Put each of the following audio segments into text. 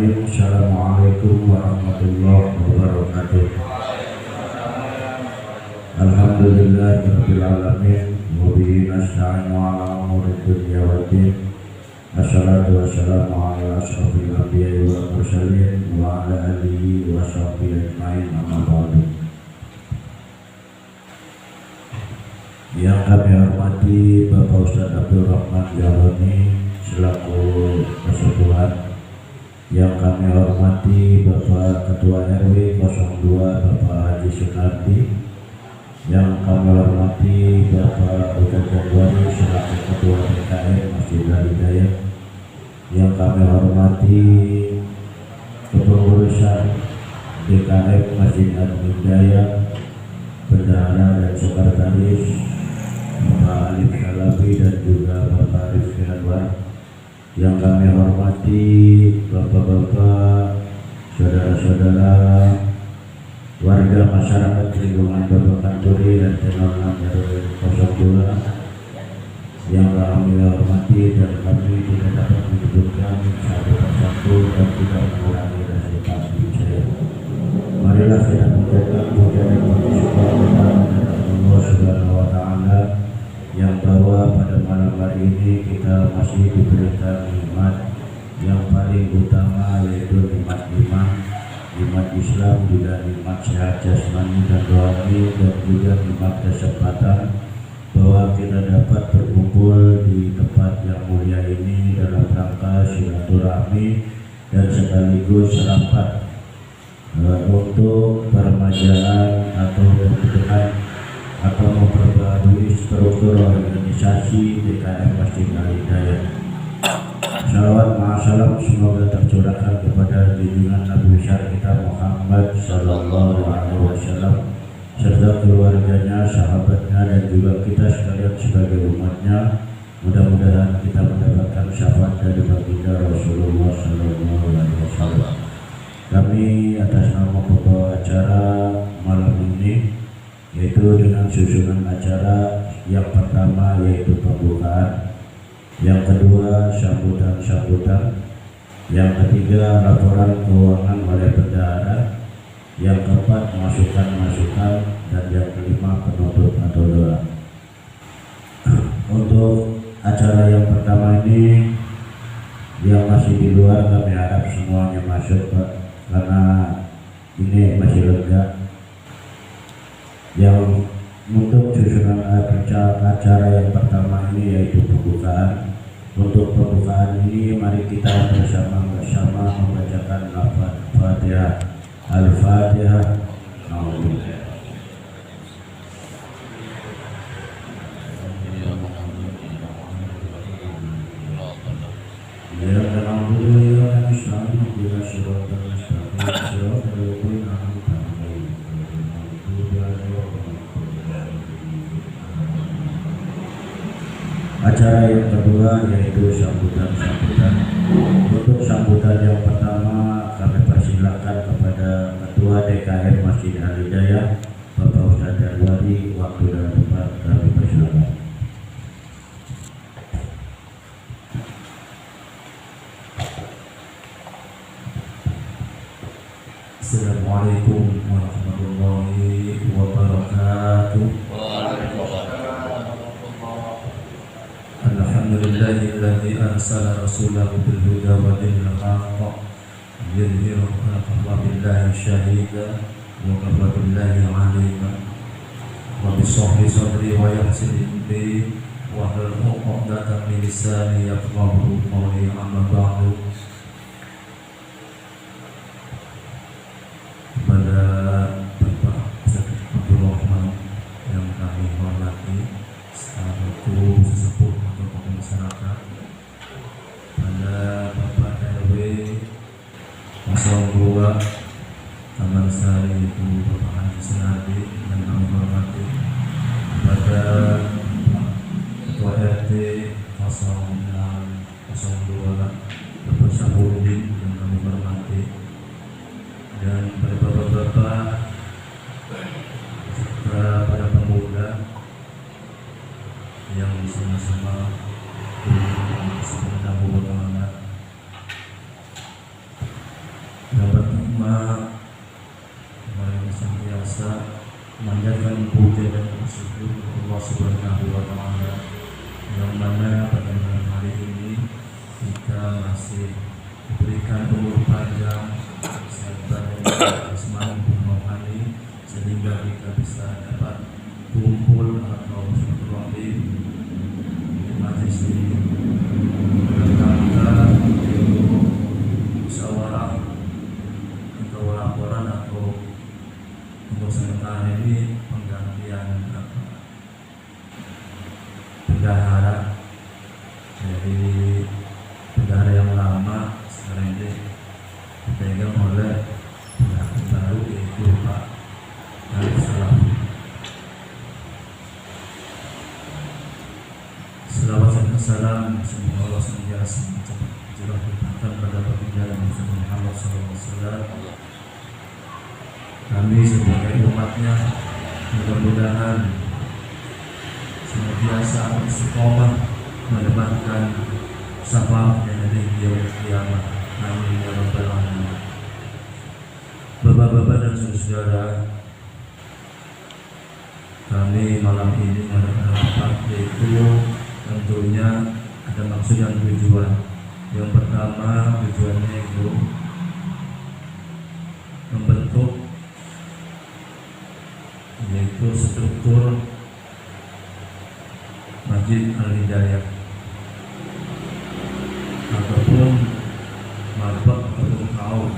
Bismillahirrahmanirrahim. Assalamualaikum warahmatullahi wabarakatuh. Alhamdulillahirabbil alamin wa bihi nasta'inu 'ala umuri dunya waddin. Assalatu wassalamu ala asyrofil anbiya'i wal mursalin wa ala alihi wa sahbihi ajmain, amma ba'du. Yang kami hormati Bapak Ustadz Abdul Rahman Jalani selaku Persatuan, yang kami hormati Bapak Ketua RW 02 Bapak Haji Sunardi, yang kami hormati Bapak Ustadz Jadwari selaku Ketua DKM Masjid Al-Hidayah, yang kami hormati Kepengurusan DKM Masjid Al-Hidayah, Bendahara dan Sekretaris Bapak Alif Salafi dan juga Bapak Rizky Anwar, yang kami hormati bapak-bapak, saudara-saudara, warga masyarakat lingkungan Bapak Kanturi dan Tenor RW 02, yang kami hormati dan kami tidak dapat menyebutkan satu persatu dan tidak mengurangi rasa kami saya. Marilah kita mengucapkan puja dan bersyukur kepada Allah Subhanahu wa Ta'ala yang bahwa pada malam hari ini kita masih diberikan nikmat yang paling utama, yaitu nikmat iman, nikmat Islam, juga nikmat sehat jasmani dan rohani, dan juga nikmat kesempatan bahwa kita dapat berkumpul di tempat yang mulia ini dalam rangka silaturahmi dan sekaligus rapat untuk peremajaan atau pembentukan atau memperbarui struktur organisasi DKM Masjid Al-Hidayah. Salawat ma'asalam semoga tercurahkan kepada junjungan Nabi besar kita Muhammad Sallallahu Alaihi Wasallam serta keluarganya, sahabatnya, dan juga kita sekalian sebagai umatnya. Mudah-mudahan kita mendapatkan syafaat dari baginda Rasulullah Sallallahu Alaihi Wasallam. Kami atas nama pembawa acara malam ini, yaitu dengan susunan acara yang pertama yaitu pembukaan, yang kedua sambutan-sambutan, yang ketiga laporan keuangan oleh bendahara, yang keempat masukan-masukan, dan yang kelima penutup atau doa. Untuk acara yang pertama ini, yang masih di luar kami harap semuanya masuk, Pak, karena ini masih lega. Yang untuk susunan acara yang pertama ini yaitu pembukaan. Untuk pembukaan ini mari kita bersama-sama membacakan lafaz Fatihah. Al-Fatihah. Acara yang kedua yaitu sambutan-sambutan. Untuk sambutan yang pertama kami persilakan kepada Ketua DKM Masjid Al-Hidayah Bapak Ustadz Jadwari. Waktu dan tempat kami persilakan. Assalamualaikum warahmatullahi wabarakatuh. Alhamdulillahilladzi arsala rasulahu bil huda wa dinil haqq liyudhhirahu 'ala billahi syahida wa kafa billahi 'alima wa bisahhi sadri wa yassir li wa hlul 'uqdatam min lisani yafqahu qawli, amma ba'du. Pada Bapak Ustadz Abdul Rahman yang kami hormati selaku sesepuh atau tokoh masyarakat, pada Bapak RW 02 Taman Sari itu Bapak Haji Sunardi yang kami hormati, pada Ketua RT 0602 Bapak Syahudin yang kami hormati, dan pada bapak-bapak serta para pemuda yang sama-sama pertama mari senantiasa memanjatkan puja dan bersyukur Allah Subhanahu wa Ta'ala, yang mana pada malam hari ini kita masih diberikan umur panjang, kesehatan dan jasmani rohani, sehingga kita bisa dapat kumpul atau silaturahim di majelis ini. Kita musyawarah atau laporan atau untuk sementara ini penggantian bendahara dari bendahara yang lama sekarang ini dipegang oleh bendahara baru, yaitu Pak Arif Salafi. Selawat dan salam semoga Allah senantiasa mencurah rahmatkan pada baginda Muhammad SAW. Kami sebagai umatnya mudah-mudahan senantiasa istiqomah mendapatkan syafaat dari yaumul kiamat. Amin ya rabbal alamin. Bapak-bapak dan saudara, kami malam ini mengadakan rapat, yaitu tentunya ada maksud dan tujuan. Yang pertama, tujuannya itu membentuk, yaitu struktur Masjid Al-Hidayah ataupun marbak ataupun kaum.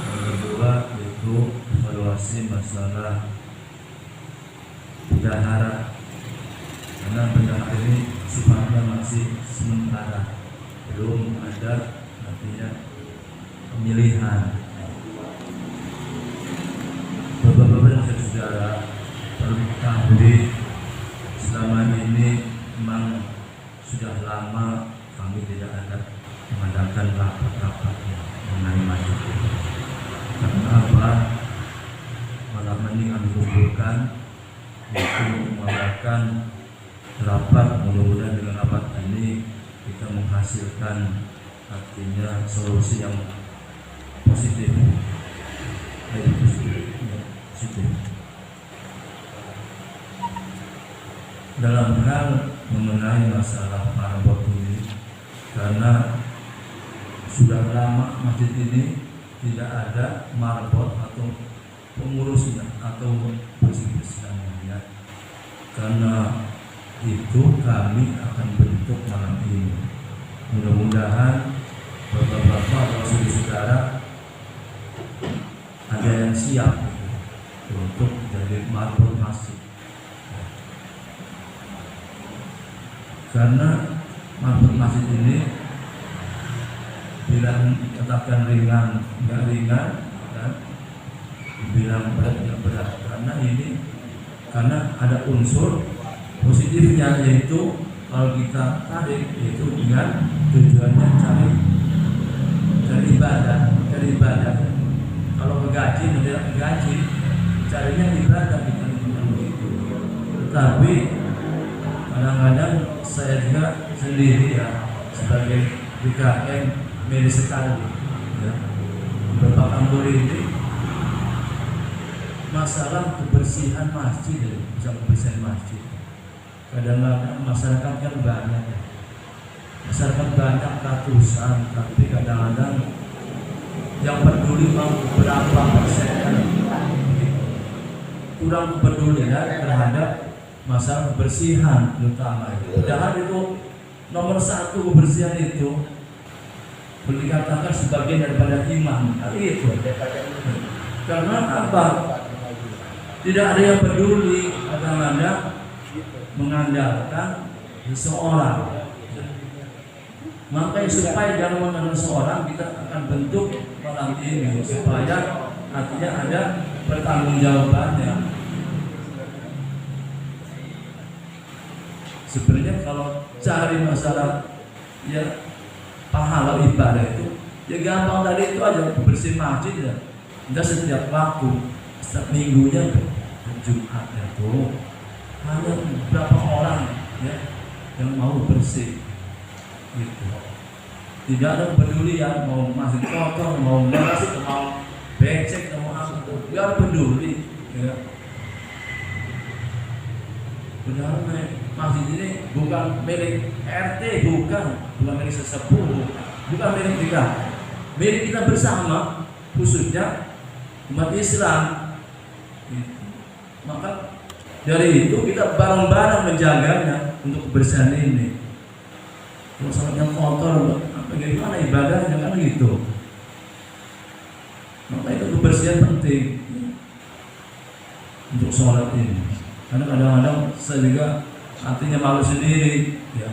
Yang kedua yaitu evaluasi masalah bendahara, karena bendahara ini sifatnya masih sementara, belum ada nantinya pemilihan. Bapak-bapak dan saudara, perlu diketahui selama ini memang sudah lama kami tidak ada mengadakan rapat-rapat mengenai masjid ini. Karena apa? Malam ini kami kumpulkan, yaitu mengadakan rapat. Mudah-mudahan dengan rapat ini kita menghasilkan artinya solusi yang positif. Dalam hal mengenai masalah marbot ini, karena sudah lama masjid ini tidak ada marbot atau pengurusnya atau bersih-bersihnya. Karena itu kami akan bentuk malam ini. Mudah-mudahan bapak-bapak atau saudara ada yang siap untuk jadi marbot masjid. Karena marbot masjid ini bilang dikatakan ringan, nggak ringan, kan? Dibilang berat, nggak berat. Karena ada unsur positifnya, yaitu kalau kita tarik itu dengan tujuannya cari ibadah. Kalau gaji tidak gaji, carinya ibadah kita begitu. Tetapi kadang-kadang saya juga sendiri ya sebagai BKM medis sekali ya, beberapa kantor ini masalah kebersihan masjid, bisa kebersihan masjid. Kadang-kadang masyarakat kan banyak ya. Masyarakat banyak ratusan, tapi kadang-kadang yang peduli mau berapa persen, kurang peduli ya terhadap masalah kebersihan terutama itu. Padahal itu nomor satu, kebersihan itu boleh dikatakan sebagian daripada iman. Itu karena apa? Tidak ada yang peduli, kadang-kadang mengandalkan seseorang. Makanya supaya dalam mengandalkan seseorang, kita akan bentuk malam ini supaya artinya ada pertanggungjawabannya. Sebenarnya kalau cari masalah ya pahala ibadah itu ya gampang, tadi itu aja bersih masjid ya. Enggak setiap waktu, setiap minggunya Jumat itu hanya berapa orang ya yang mau bersih gitu. Tidak ada pedulian mau masih kotor, mau beras, mau becek, mau apa, biar peduli. Ya. Padahal masjid ini bukan milik RT, bukan milik sesepuh, bukan milik kita, milik kita bersama, khususnya umat Islam. Maka dari itu kita bareng-bareng menjaganya untuk kebersihan ini. Kalau sholatnya kotor, bagaimana ibadahnya kan gitu. Maka itu kebersihan penting untuk sholat ini. Karena kadang-kadang saya juga artinya malu sendiri, ya.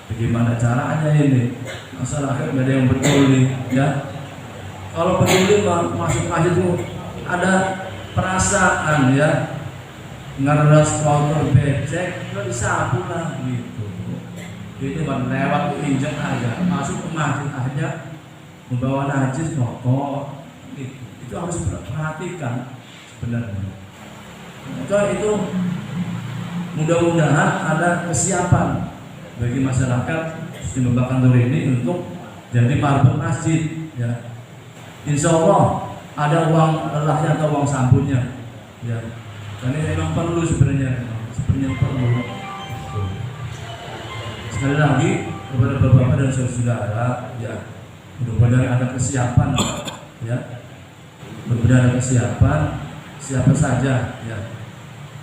Bagaimana caranya ini? Masyarakat nggak ada yang peduli, ya. Kalau peduli masuk masjid itu ada perasaan, ya. Ngeras kotor becek, itu disapu lah, gitu. Itu bukan lewat injek aja, masuk ke masjid aja membawa najis kotor, gitu. Itu harus perhatikan sebenarnya. Maka itu mudah-mudahan ada kesiapan bagi masyarakat Muslim Bakandur ini untuk jadi marbot masjid, ya. Insya Allah ada uang lelahnya atau uang sabunnya, ya. Dan ini memang perlu sebenarnya perlu. Sekali lagi kepada bapak-bapak dan saudara, ya, mudah-mudahan ada kesiapan, ya. Mudah-mudahan ada kesiapan, siapa saja, ya.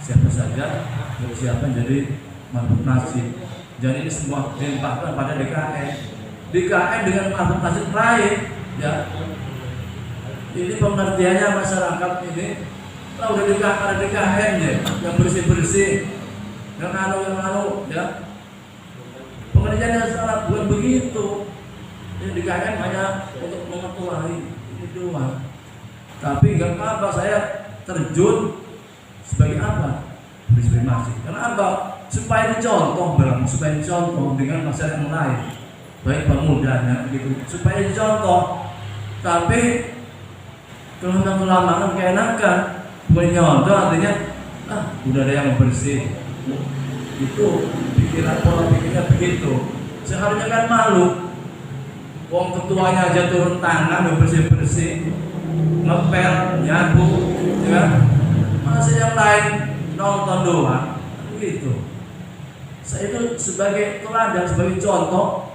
Siapa saja bersiapan jadi marbot masjid. Dan ini semua dilimpahkan pada DKM. DKM dengan marbot masjid lain, ya. Ini pengertiannya masyarakat ini. Kalau udah ada DKM ya, yang bersih-bersih, yang anu, ya. Pengertiannya salah, bukan begitu. Ini DKM hanya untuk mengetuai ini doang. Tapi enggak apa-apa saya terjun sebagai apa? Sebagai masjid. Kenapa? Supaya dicontoh, supaya dicontoh dengan masyarakat yang lain, baik pemudanya gitu. Supaya dicontoh. Tapi kalau kelamaan keenakan, bukan nyontoh artinya, udah ada yang bersih. Itu pikiran pola pikirnya begitu. Seharusnya kan malu. Wong ketuanya aja turun tangan bersih-bersih, ngepel, nyapu, ya. Masih yang lain nonton doang, gitu. Saya itu sebagai teladan, sebagai contoh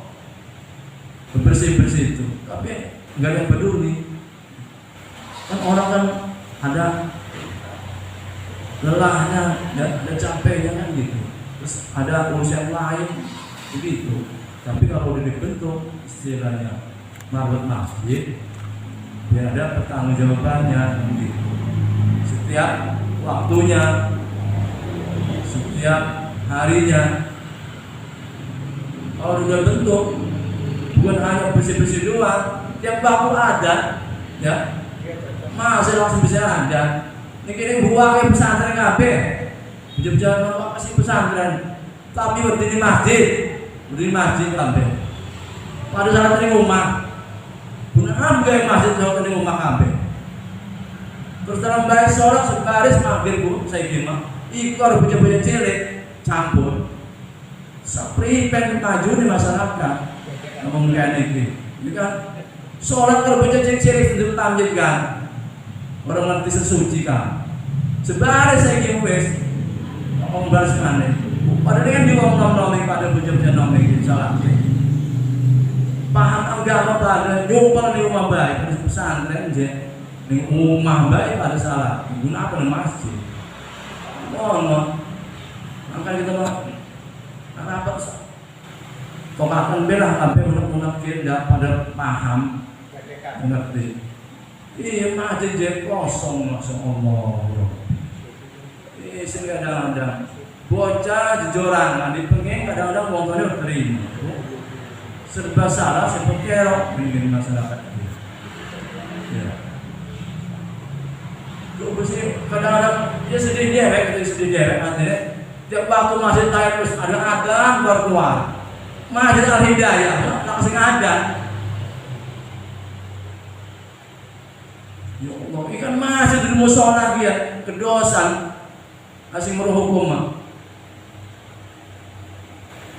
bersih-bersih itu, tapi nggak ada yang peduli. Kan orang kan ada lelahnya, ada capeknya kan gitu. Terus ada urusan lain, begitu. Tapi kalau udah dibentuk istilahnya marbot masjid, biar ada pertanggungjawabannya, begitu. Setiap waktunya, setiap harinya. Kalau sudah bentuk, bukan hanya bersih-bersih doang, tiap waktu ada, ya. Masih langsung bisa ada. Ini buangnya pesantren kabeh. Bisa-bisa masih pesantren, tapi berdiri masjid kabeh. Pada saat ini rumah, benar gak masjid saat ini rumah kabeh. Terus dalam baris sholat sebaris maghrib bu, saya gimana? Ikor bocah-bocah cilik campur. Sapripen maju di masyarakat. Ngomong kayak ini kan sholat kalau bocah cilik itu tamjid kan. Orang ngerti sesuci kan. Sebaris saya gimana? Ngomong baris mana? Padahal kan juga ngomong-ngomong pada bocah-bocah nomeng di sholat. Paham agama pada nyumpel di rumah baik, di pesantren aja. Di rumah baik pada salah, guna apa di masjid? Ngomong, angkat kita mah, apa? Kau akan belah sampai unak-unak kita pada paham, mengerti. Iya masjid jadi kosong langsung omong. Iya sih kadang-kadang bocah jejoran, di pengeng kadang-kadang motornya terima. Serba salah, seperti erok mungkin masyarakat. Ya. Bersih kadang-kadang dia sedih derek artinya tiap waktu masih tayar terus ada adzan baru keluar masih ada hidayah langsung ada. Ya Allah, ikan masih di musola dia kedosan asing meruh hukum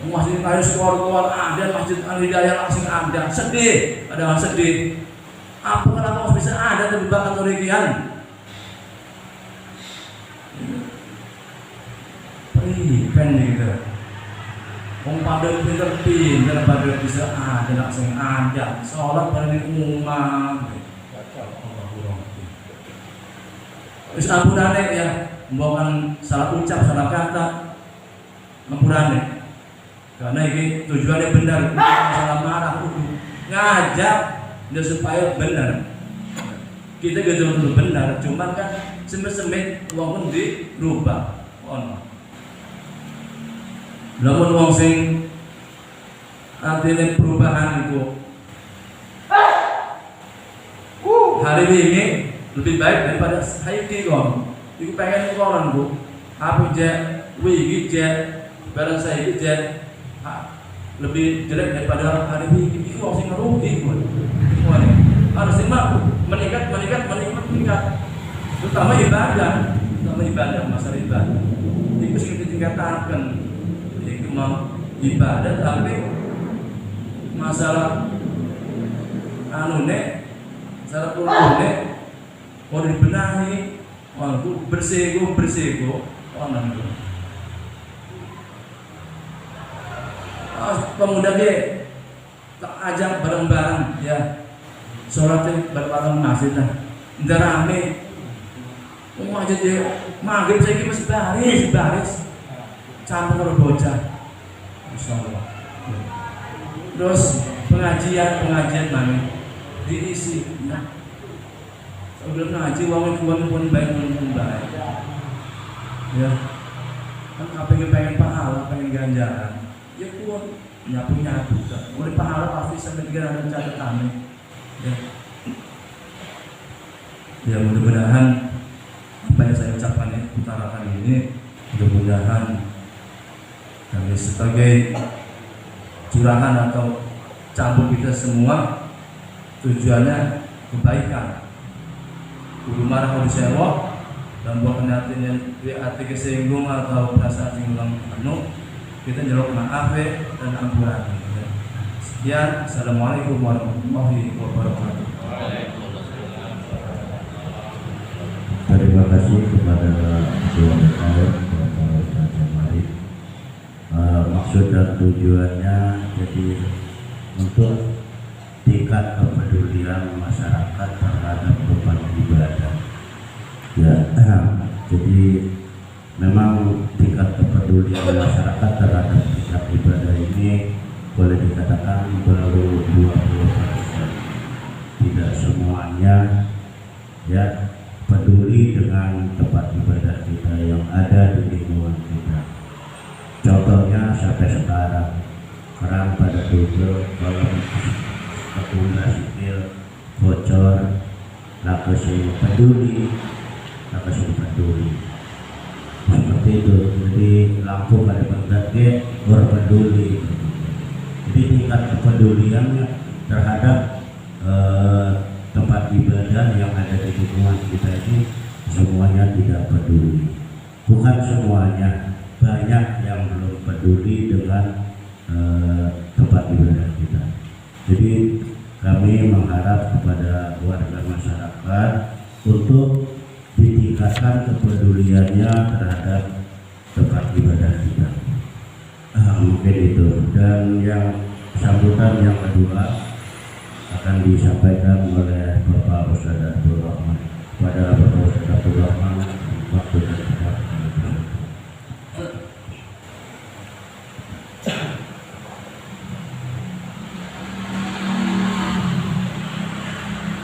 Masjid harus keluar ada, Masjid Al-Hidayah langsung ada, sedih, ada orang sedih. Apa kenapa bisa ada tapi bakat torikian? Pripen gitu. Wong pada pinter pada bisa ada langsung ada. Sholat pada umum. Terus ampurane ya, membawakan salah ucap, salah kata, ampurane. Karena ini tujuannya benar, salah marah, ngajak dia supaya benar. Kita gak betul benar, cuman kan semit uang pun dirubah. Namun uang sing artinya perubahan itu hari ini lebih baik daripada Haiti kok. Iku pengen koran bu, apa jet, wih jet, barang saya jet lebih jelek daripada hari ini. Iku orang sing ngerugi pun. Harus meningkat, terutama ibadah, masalah ibadah. Iku sing ditingkatkan. Iku mau ibadah tapi masalah masalah kulune mau dibenahi, waktu bersego, orang itu. Pemuda dia tak ajak bareng-bareng ya, sholatnya bareng-bareng masjid lah, nggak rame. Aja dia maghrib saya masih baris, campur bocah, insyaallah. Terus pengajian mana diisi, nah. Sebelum ngaji uang pun baik, ya. Kan pengen pahala, pengen ganjaran. Ya kuat nyapu kan. Oleh pahala pasti sampai 3 ada catatannya. Ya mudah-mudahan apa yang saya ucapkan utarakan ini mudah-mudahan kami sebagai curahan atau campur kita semua tujuannya kebaikan. Kudu marah kalau disewok dan buat hati kesinggung atau perasaan singgung kita nyelok maaf dan ampunan. Sekian, assalamualaikum warahmatullahi wabarakatuh. Terima kasih kepada Ketua DPR Bapak Ustaz Jamari. Maksud dan tujuannya jadi untuk tingkat kepedulian masyarakat terhadap tempat ibadah. Ya, jadi memang tingkat kepedulian masyarakat terhadap tempat ibadah ini boleh dikatakan baru 20%. Tidak semuanya ya peduli dengan tempat ibadah kita yang ada di lingkungan kita. Contohnya sampai sekarang kerang pada tujuh kalau ketunda sipil bocor, nakesing peduli seperti itu. Jadi lampu pada bangkit berpeduli. Jadi tingkat kepeduliannya terhadap tempat ibadah yang ada di lingkungan kita ini semuanya tidak peduli. Bukan semuanya, banyak yang belum peduli dengan tempat ibadah kita. Jadi kami mengharap kepada warga masyarakat untuk ditingkatkan kepeduliannya terhadap tempat ibadah kita. Mungkin itu. Dan yang sambutan yang kedua akan disampaikan oleh Bapak Ustaz Abdul Rahman. Kepada Bapak Ustaz Abdul Rahman, waktu dan tempat.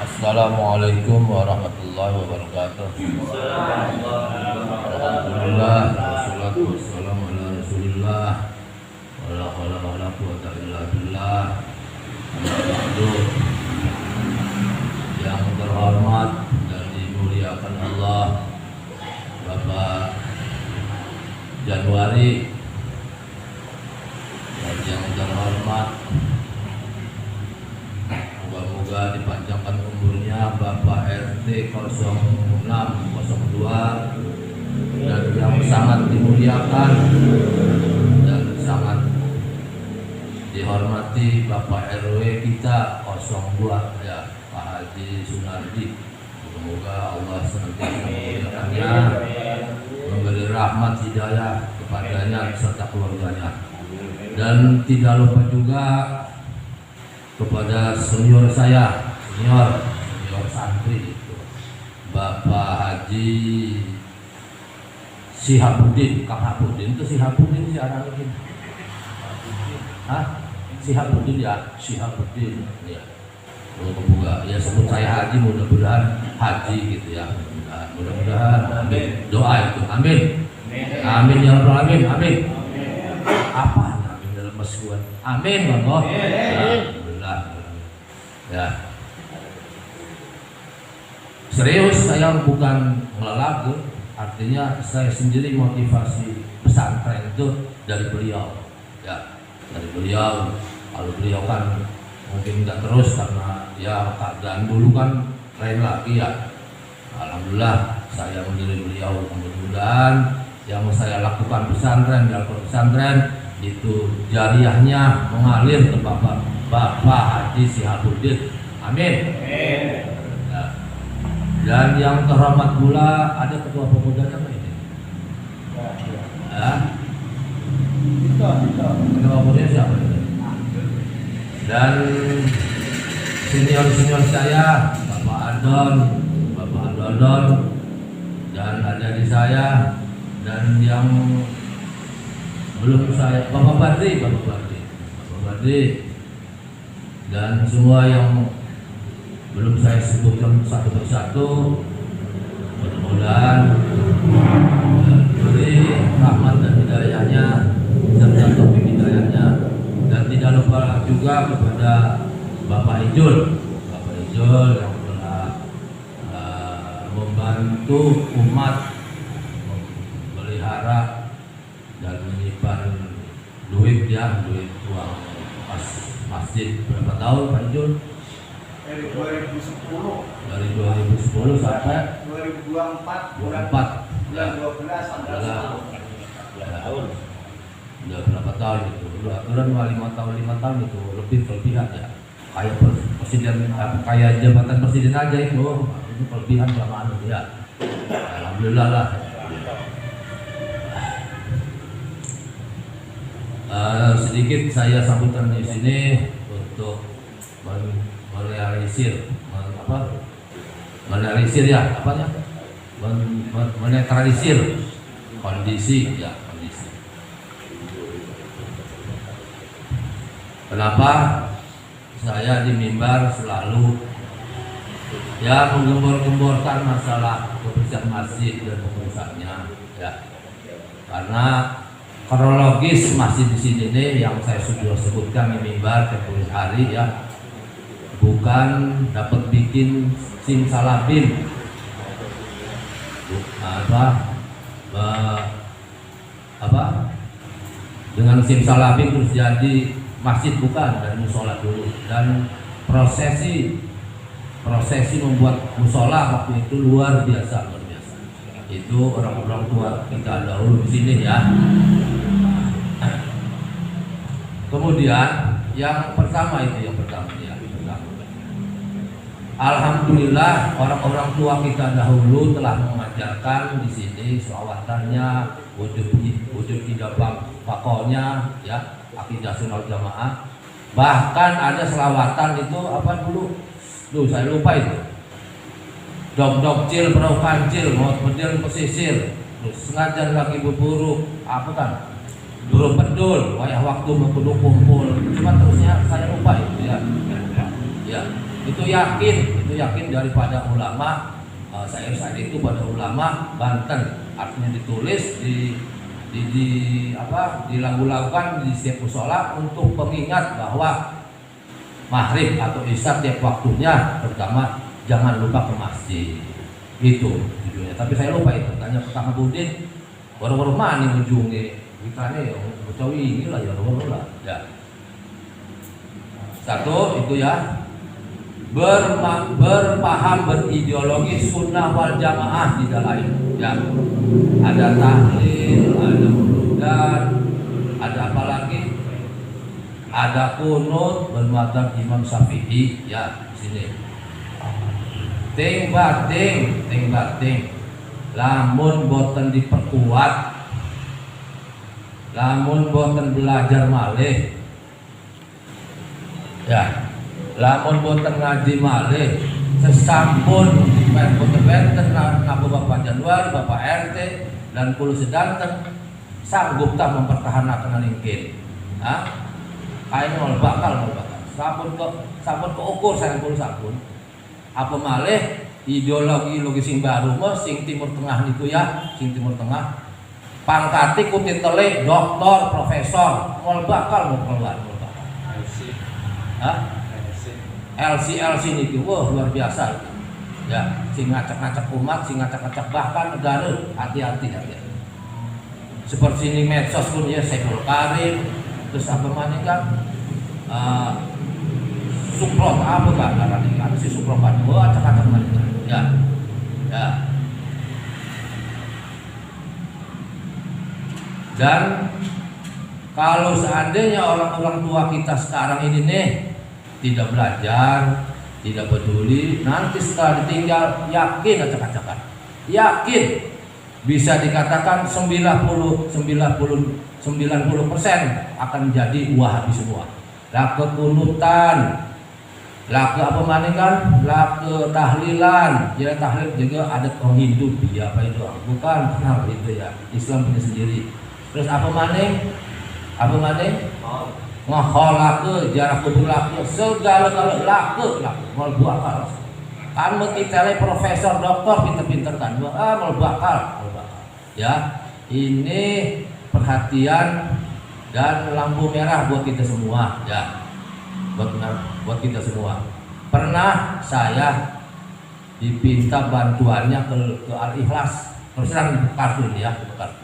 Assalamualaikum warahmatullahi wabarakatuh. Alhamdulillah, wassalatu wassalamu ala Rasulillah. Wala haula wala quwwata illa billah. Yang terhormat dan dimuliakan Allah, Bapak Januari, dan yang terhormat moga-moga dipanjangkan umurnya Bapak RT 0602, dan yang sangat dimuliakan dan sangat dihormati Bapak RW kita 02 ya, Pak Haji Sunardi. Semoga Allah senantiasa memudahkannya, memberi rahmat hidayah kepadanya serta keluarganya. Dan tidak lupa juga kepada senior saya, senior santri itu Bapak Haji Sihabuddin, Kang Habudin itu Sihabuddin si anak ini. Hah? Sihabuddin ya, Sihabuddin ya. Buka ya, sebut saya Haji, mudah-mudahan haji gitu ya, mudah-mudahan amin, doa itu amin, amin ya rabbal alamin, amin. Apa amin dalam masjid? Amin Allah, alhamdulillah ya. Serius, saya bukan ngelalagu, artinya saya sendiri motivasi pesantren itu dari beliau ya, dari beliau. Kalau beliau kan mungkin nggak terus karena ya keadaan dulu kan lain lagi ya. Alhamdulillah saya menjadi beliau, mudah-mudahan yang saya lakukan pesantren, dalam pesantren itu jariahnya mengalir ke Bapak Haji Sihabuddin, amin. Ya. Dan yang terhormat pula ada ketua pemudanya apa ini? Ya. Ketua pemudanya siapa ini? Dan senior saya Bapak Adon, dan adik saya, dan yang belum saya Bapak Badri, dan semua yang belum saya sebutkan satu persatu, mudah-mudahan beri rahmat dan hidayahnya serta taufik hidayahnya. Dan tidak lupa juga kepada Bapak Ijul yang telah membantu umat memelihara dan menyimpan duit uang masjid. Berapa tahun Pak Ijul? Dari 2010. Dari 2010 sampai 2024 bulan 4 ya. 12 sampai 10 tahun. Udah berapa tahun itu? Udah aturan 5 tahun itu lebih kelebihan ya. Kayak presiden, kayak jabatan presiden aja itu kelebihan kelamaan itu ya. Alhamdulillah lah. Sedikit saya sambutkan di sini untuk menetralisir kondisi ya. Kenapa saya di mimbar selalu ya menggembor-gemborkan masalah kebersihan masjid dan pengurusnya ya, karena kronologis masjid di sini nih yang saya sudah sebutkan di mimbar setiap hari ya, bukan dapat bikin simsalabim dengan simsalabim terus jadi masjid, bukan, dari musola dulu. Dan prosesi membuat musola waktu itu luar biasa. Itu orang-orang tua kita dahulu di sini ya. Kemudian yang pertama ya. Alhamdulillah orang-orang tua kita dahulu telah mengajarkan di sini selawatannya, wujud tidak pakonya ya. Akidah Sunnah Jamaah. Bahkan ada selawatan itu apa dulu? Saya lupa itu. Dok cil, perahu kancil, mau bedil pesisir. Terus sengaja lagi berburu apa kan? Buru pedul, wayah waktu membunuh kumpul. Cuma terusnya saya lupa itu ya. Ya, itu yakin daripada ulama. Saya itu pada ulama Banten, artinya ditulis dilagu-lagukan di setiap musola untuk pengingat bahwa maghrib atau isya tiap waktunya, terutama jangan lupa ke masjid. Itu tujuannya. Tapi saya lupa itu. Tanya ke Kang Budin, baru-baru mana ujungnya? Ikannya ya, becawi inilah ya, baru lah. Ya. Satu itu ya, berpaham berideologi sunnah wal jamaah di dalam ya. Ada tahlil, ada murudan, ada apa lagi? ada kunut bermadzhab Imam Syafi'i ya di sini. Ting bating. Lamun boten diperkuat, lamun boten belajar malih. Ya, lamun boten ngaji malih, sesampun benten napa Bapak Januari, Bapak RT dan kulo sedanten sanggup tak mempertahankan ningkin. Hah? Kain mau bakal. Sampun keukur saya kulo sampun. Apa malih ideologi sing baru mah sing Timur Tengah niku ya, sing Timur Tengah. Pangkati ku titele doktor, profesor, mau bakal keluar. Hah? LC niku wah luar biasa. Ya, sing ngacak-ngacak umat, sing ngacak-ngacak bahkan negara, hati-hati. Seperti ini medsos pun ya Saiful Karim, terus apa mana kan? Suprot apa kan ini? Ada si Suprot kan? Oh, acak-acak mana? Ya. Dan kalau seandainya orang-orang tua kita sekarang ini nih tidak belajar, tidak peduli, nanti setelah ditinggal yakin acak-acakan. Yakin bisa dikatakan 90% akan jadi wahabi semua. Lah kekunutan, lah ke apa mana kan, lah ke tahlilan, ya tahlil juga ada orang Hindu, ya apa itu? Bukan, kenal itu ya, Islam punya sendiri. Terus apa mana? Ngahol laku, jarak kubur laku, segala laku, mau bakal. Kan kita profesor, doktor, pinter-pinter kan, mau bakal. Ya, ini perhatian dan lampu merah buat kita semua, ya. Buat kita semua. Pernah saya dipinta bantuannya ke Al-Ikhlas, terus terang kartun ya, kartun.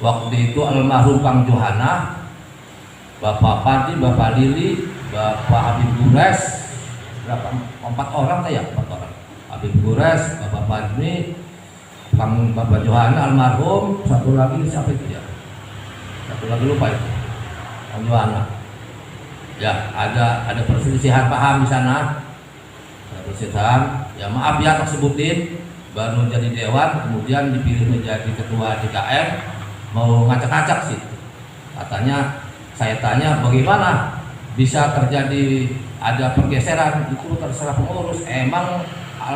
Waktu itu almarhum Kang Johana, Bapak Padi, Bapak Lili, Bapak Habib Gures, berapa? 4 orang ya, 4 orang. Habib Gures, Bapak Padmi, Kang Bapak Johana almarhum, satu lagi siapa itu ya? Satu lagi lupa itu. Kang Johana. Ya, ada perselisihan paham di sana. Ada perselisihan. Ya maaf ya tak sebutin. Baru jadi dewan, kemudian dipilih menjadi ketua DKM, mau ngacak-ngacak sih. Katanya, saya tanya bagaimana bisa terjadi ada pergeseran, itu terserah pengurus. Emang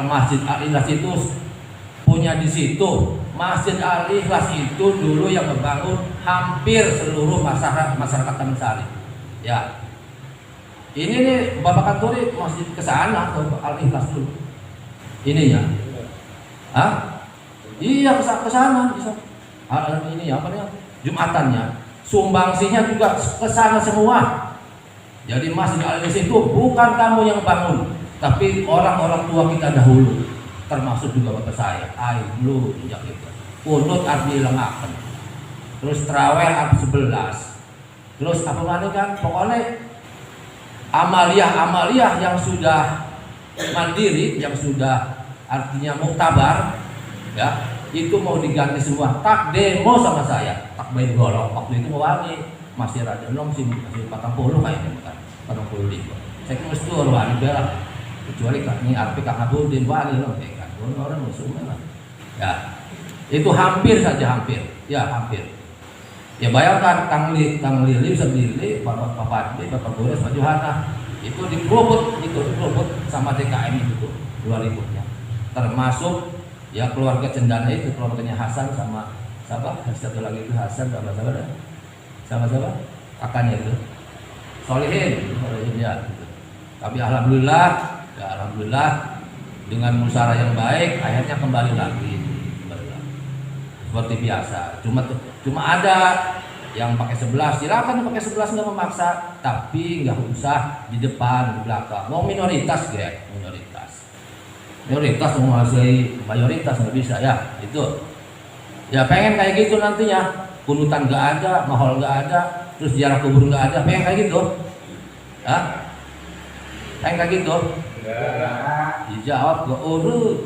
Masjid Al-Ikhlas itu punya di situ. Masjid Al-Ikhlas itu dulu yang membangun hampir seluruh masyarakat Taman Sari. Ya. Ini nih Bapak Kanturi masjid ke sana ke Al-Ikhlas dulu. Ini ya. Hah? Iya ke sana bisa. Ini apa nih? Jumatannya. Sumbangsinya juga ke sana semua. Jadi Masjid Al-Ikhlas itu bukan kamu yang bangun, tapi orang-orang tua kita dahulu. Termasuk juga bapak saya, lu sejak itu. Kunut arti lengaken. Terus traweh arti 11. Terus apa lagi kan? Pokoknya amaliyah yang sudah mandiri, yang sudah artinya muktabar, ya itu mau diganti semua. Tak demo sama saya, tak main golok. Waktu itu mewangi masih Raja Nom sih masih 40 kayaknya bukan 45. Saya mesti orang bela kecuali ini arti Kang Abudin wali loh kan orang musuhnya lah. Ya itu hampir saja ya hampir. Ya bayangkan Kang Lili sendiri, Bapak Padi, Bapak Gores, Pak Johana itu dikerubut sama DKM itu 2000-nya. Termasuk ya keluarga Cendana itu, keluarganya Hasan sama siapa? Satu lagi itu Hasan sama siapa? Kakaknya itu. Solihin ya. Gitu. Tapi alhamdulillah dengan musyawarah yang baik akhirnya kembali lagi. Seperti biasa. Cuma ada yang pakai 11, silakan pakai 11 nggak memaksa, tapi nggak usah di depan, di belakang. Mau minoritas ya, minoritas menguasai mayoritas nggak bisa ya, itu. Ya pengen kayak gitu nantinya, kunutan nggak ada, mahal nggak ada, terus ziarah kubur nggak ada, pengen kayak gitu, ya? Pengen kayak gitu? Dijawab nggak urut.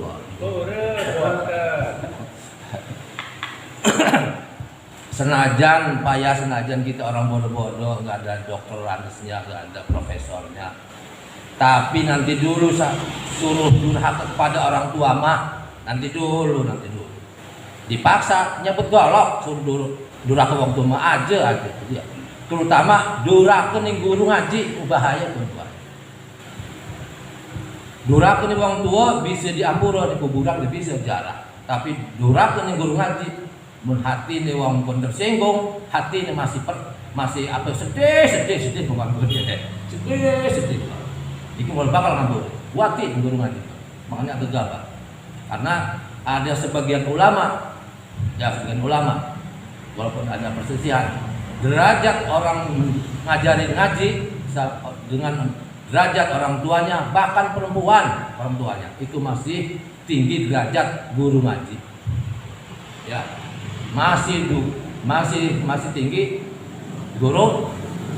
senajan payah, senajan kita orang bodoh-bodoh, nggak ada doktoranisnya, nggak ada profesornya, tapi nanti dulu suruh durhaka kepada orang tua mah nanti dulu dipaksa nyebut golok, suruh durhaka wong tua mah aja ya. Terutama durhaka ning guru ngaji bahaya tuh. Durhaka ning wong tua bisa diampura di kuburan bisa jarah, tapi durhaka ning guru ngaji mun hati nih wong pun tersinggung, hati nih masih apa sedih bukan sedih. Iku mau bakal ngambur, wati guru ngaji, makanya gegabah. Karena ada sebagian ulama, walaupun ada perselisihan, derajat orang ngajarin ngaji dengan derajat orang tuanya, bahkan perempuan orang tuanya itu masih tinggi derajat guru ngaji. Ya. Masih tinggi guru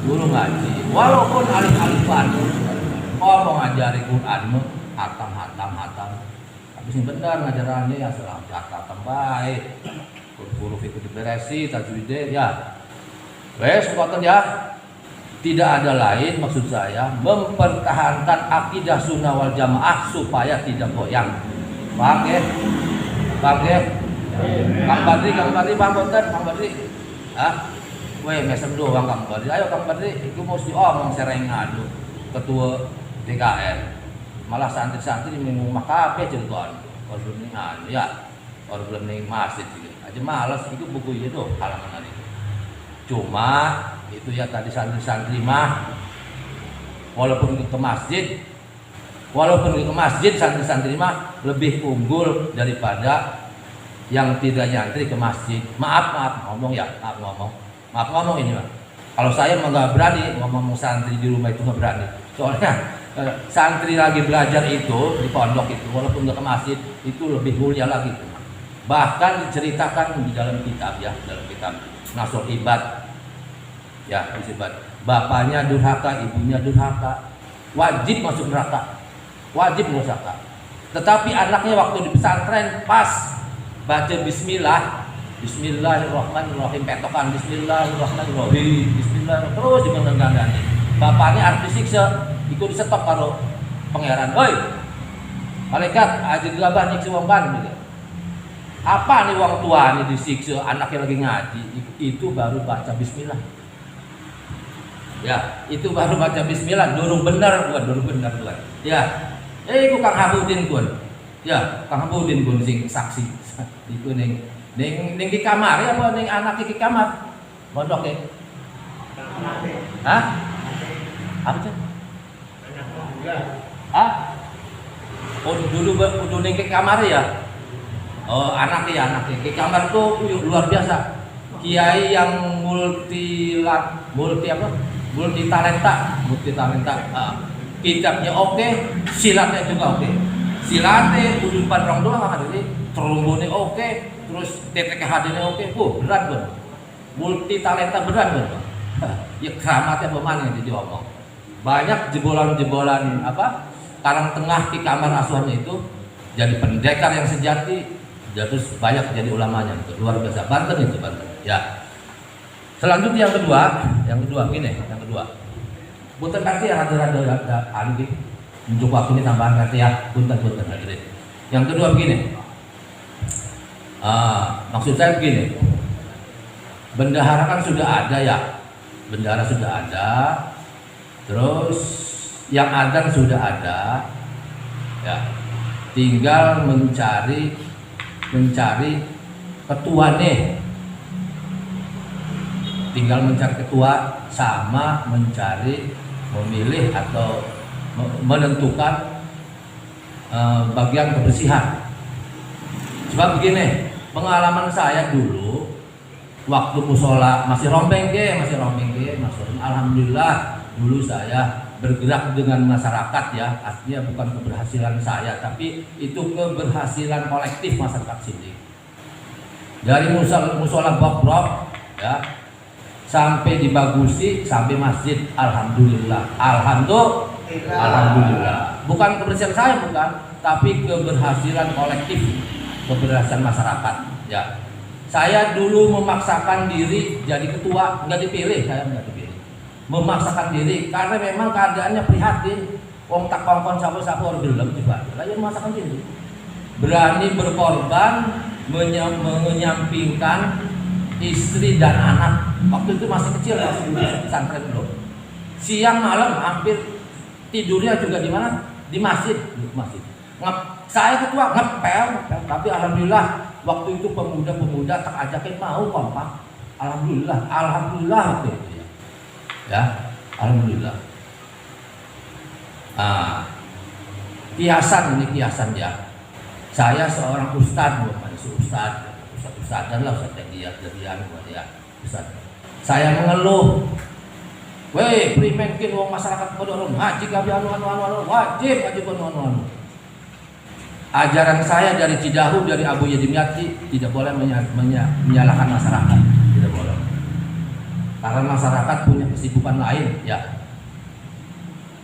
ngaji, walaupun alif-alifan mau ngajari Quran hatam, tapi sing bener ngajarannya ya salah hatam baik, huruf itu diberesi, tajwidnya ya wes ngoten ya. Tidak ada lain maksud saya mempertahankan akidah sunnah wal jamaah supaya tidak goyang. Paham ya? Kang Badri, Bang Badri. Weh, mesem doang Kang Badri. Ayo Kang Badri, itu mesti omong sereng ngadu ketua DKR. Malah santri-santri minggu makape ceritanya. Kalau belum nih ya, kalau belum nih masjid gitu. Aja malas itu buku itu halaman itu. Cuma itu ya tadi santri-santri mah walaupun ke masjid santri-santri mah lebih unggul daripada yang tidak nyantri ke masjid. Maaf ngomong ini Pak. Kalau saya nggak berani ngomong santri di rumah itu nggak berani. Soalnya santri lagi belajar itu di pondok itu walaupun nggak ke masjid itu lebih mulia lagi. Bahkan diceritakan di dalam kitab Nasrul Ibad. Ya, disebut bapaknya durhaka, ibunya durhaka, wajib masuk neraka. Tetapi anaknya waktu di pesantren pas baca Bismillahirrahmanirrahim, petokan Bismillahirrahmanirrahim, terus digandani. Bapaknya harus disiksa, ikut disetop karo pangeran. Oi, malaikat aja dilabah nyiksa wong kan gitu. Apa nih wong tua nih disiksa, anaknya lagi ngaji, itu baru baca Bismillah. Ya, itu baru baca Bismillah, durung bener buat. Ya, iku Kang Habudin kun. Ya, Kang Habudin kun sing saksi. Iku ning di kamar ya apa ning anak di kamar. Mondok ya. Hah? Apa sih? Oh, dulu ning ke kamar ya. Oh, anaknya di kamar tuh luar biasa. Kiai yang multi talenta. Kitabnya oke, silatnya juga oke. Silatnya udah 4 orang doang ada ini, terumbunnya oke, terus TTKHD-nya oke. Berat kan? Multi talenta berat kan? Ya keramatnya pemana yang diomong. Banyak jebolan-jebolan karang tengah di kamar asuhannya itu jadi pendekar yang sejati. Terus banyak jadi ulamanya itu luar biasa. Banten. Ya. Selanjutnya yang kedua gini. Punten kasih ya ada anu untuk waktu ini tambahan kasih ya. Punten hadirin. Yang kedua begini. Maksud saya begini. Bendahara kan sudah ada ya. Bendahara sudah ada. Terus yang adzan sudah ada. Ya. Tinggal mencari ketuanya. Tinggal mencari ketua sama memilih atau menentukan bagian kebersihan. Sebab begini, pengalaman saya dulu waktu musola masih rombeng, alhamdulillah dulu saya bergerak dengan masyarakat ya, artinya bukan keberhasilan saya, tapi itu keberhasilan kolektif masyarakat sini. Dari musola bokrok ya, sampai dibagusi, sampai masjid, alhamdulillah. Bukan keberhasilan saya tapi keberhasilan kolektif, keberhasilan masyarakat ya. Saya dulu memaksakan diri jadi ketua, nggak dipilih, saya nggak dipilih. Memaksakan diri karena memang keadaannya prihatin. Wong tak kongkon sapu-sapu orang gelem juga. Lah ya memaksakan diri. Berani berkorban menyampingkan istri dan anak. Waktu itu masih kecil, masih di pesantren belum. Siang malam hampir tidurnya juga di mana? Di masjid, Saya ketua ngepel, tapi alhamdulillah waktu itu pemuda-pemuda tak ajakin mau kompak. Alhamdulillah waktu itu ya. Ya, alhamdulillah. Kiasan ya. Saya seorang ustadz, bukan ustadz dan lah ustadz dia ya, ustadz. Saya mengeluh, weh, primenkin wong masyarakat podorong ngaji kabi anu wajib ngaji anu. Ajaran saya dari Cidahu, dari Abu Yadim Yati, tidak boleh menyalahkan masyarakat, tidak boleh. Karena masyarakat punya kesibukan lain, ya.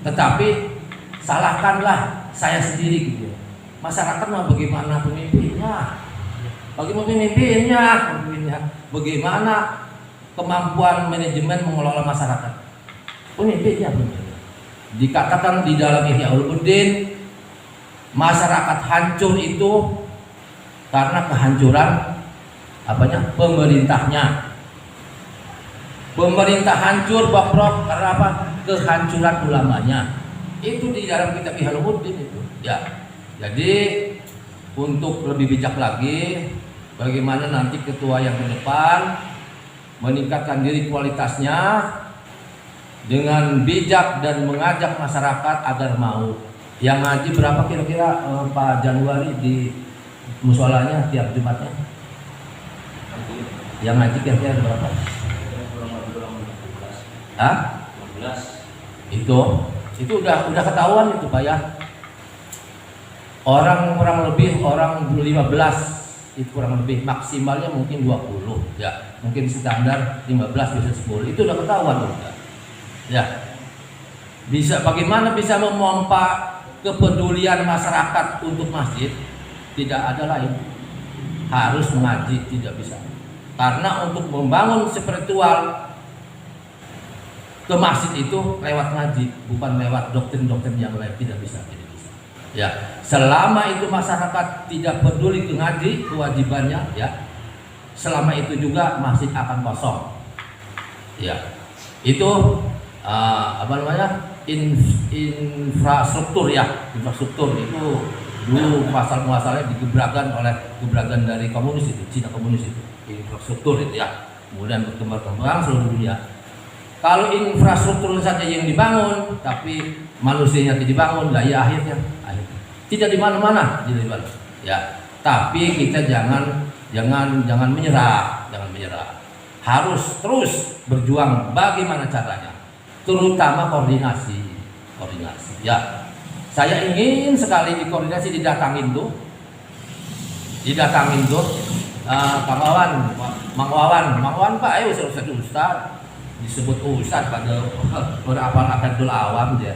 Tetapi salahkanlah saya sendiri gitu. Masyarakat mah bagaimana pemimpinnya? Bagaimana kemampuan manajemen mengelola masyarakat? Pemimpinnya. Dikatakan di dalam Ihya Ulumuddin, masyarakat hancur itu karena kehancuran pemerintahnya. Pemerintah hancur bakrok karena apa? Kehancuran ulamanya. Itu di dalam kitab Ihya Ulumuddin itu. Ya. Jadi untuk lebih bijak lagi, bagaimana nanti ketua yang ke depan meningkatkan diri kualitasnya dengan bijak dan mengajak masyarakat agar mau. Yang ngaji berapa kira-kira Pak Januari di musolanya tiap Jumatnya? Yang ngaji kira-kira berapa? Hah? 15. Itu udah ketahuan itu Pak ya. Orang kurang lebih 15 itu kurang lebih, maksimalnya mungkin 20 ya. Mungkin standar 15 bisa 10. Itu udah ketahuan udah. Ya. Bagaimana bisa memompa kepedulian masyarakat untuk masjid? Tidak ada lain, harus mengaji, tidak bisa. Karena untuk membangun spiritual ke masjid itu lewat ngaji, bukan lewat doktrin-doktrin yang lain, tidak bisa. Ya, selama itu masyarakat tidak peduli ke ngaji kewajibannya, ya, selama itu juga masjid akan kosong. Ya, itu infrastruktur ya, infrastruktur itu dulu muasalnya digebrakan oleh gebrakan dari komunis itu, Cina komunis itu, infrastruktur itu ya, kemudian berkembang seluruh dunia. Kalau infrastruktur saja yang dibangun, tapi manusianya tidak dibangun, lah ya akhirnya tidak di mana-mana, ya. Tapi kita jangan menyerah, harus terus berjuang. Bagaimana caranya? Terutama koordinasi. Ya, saya ingin sekali dikoordinasi, didatangin tuh, Mang Wawan Pak, ayo Ustaz. Disebut Ustaz pada berapal akadul awam dia.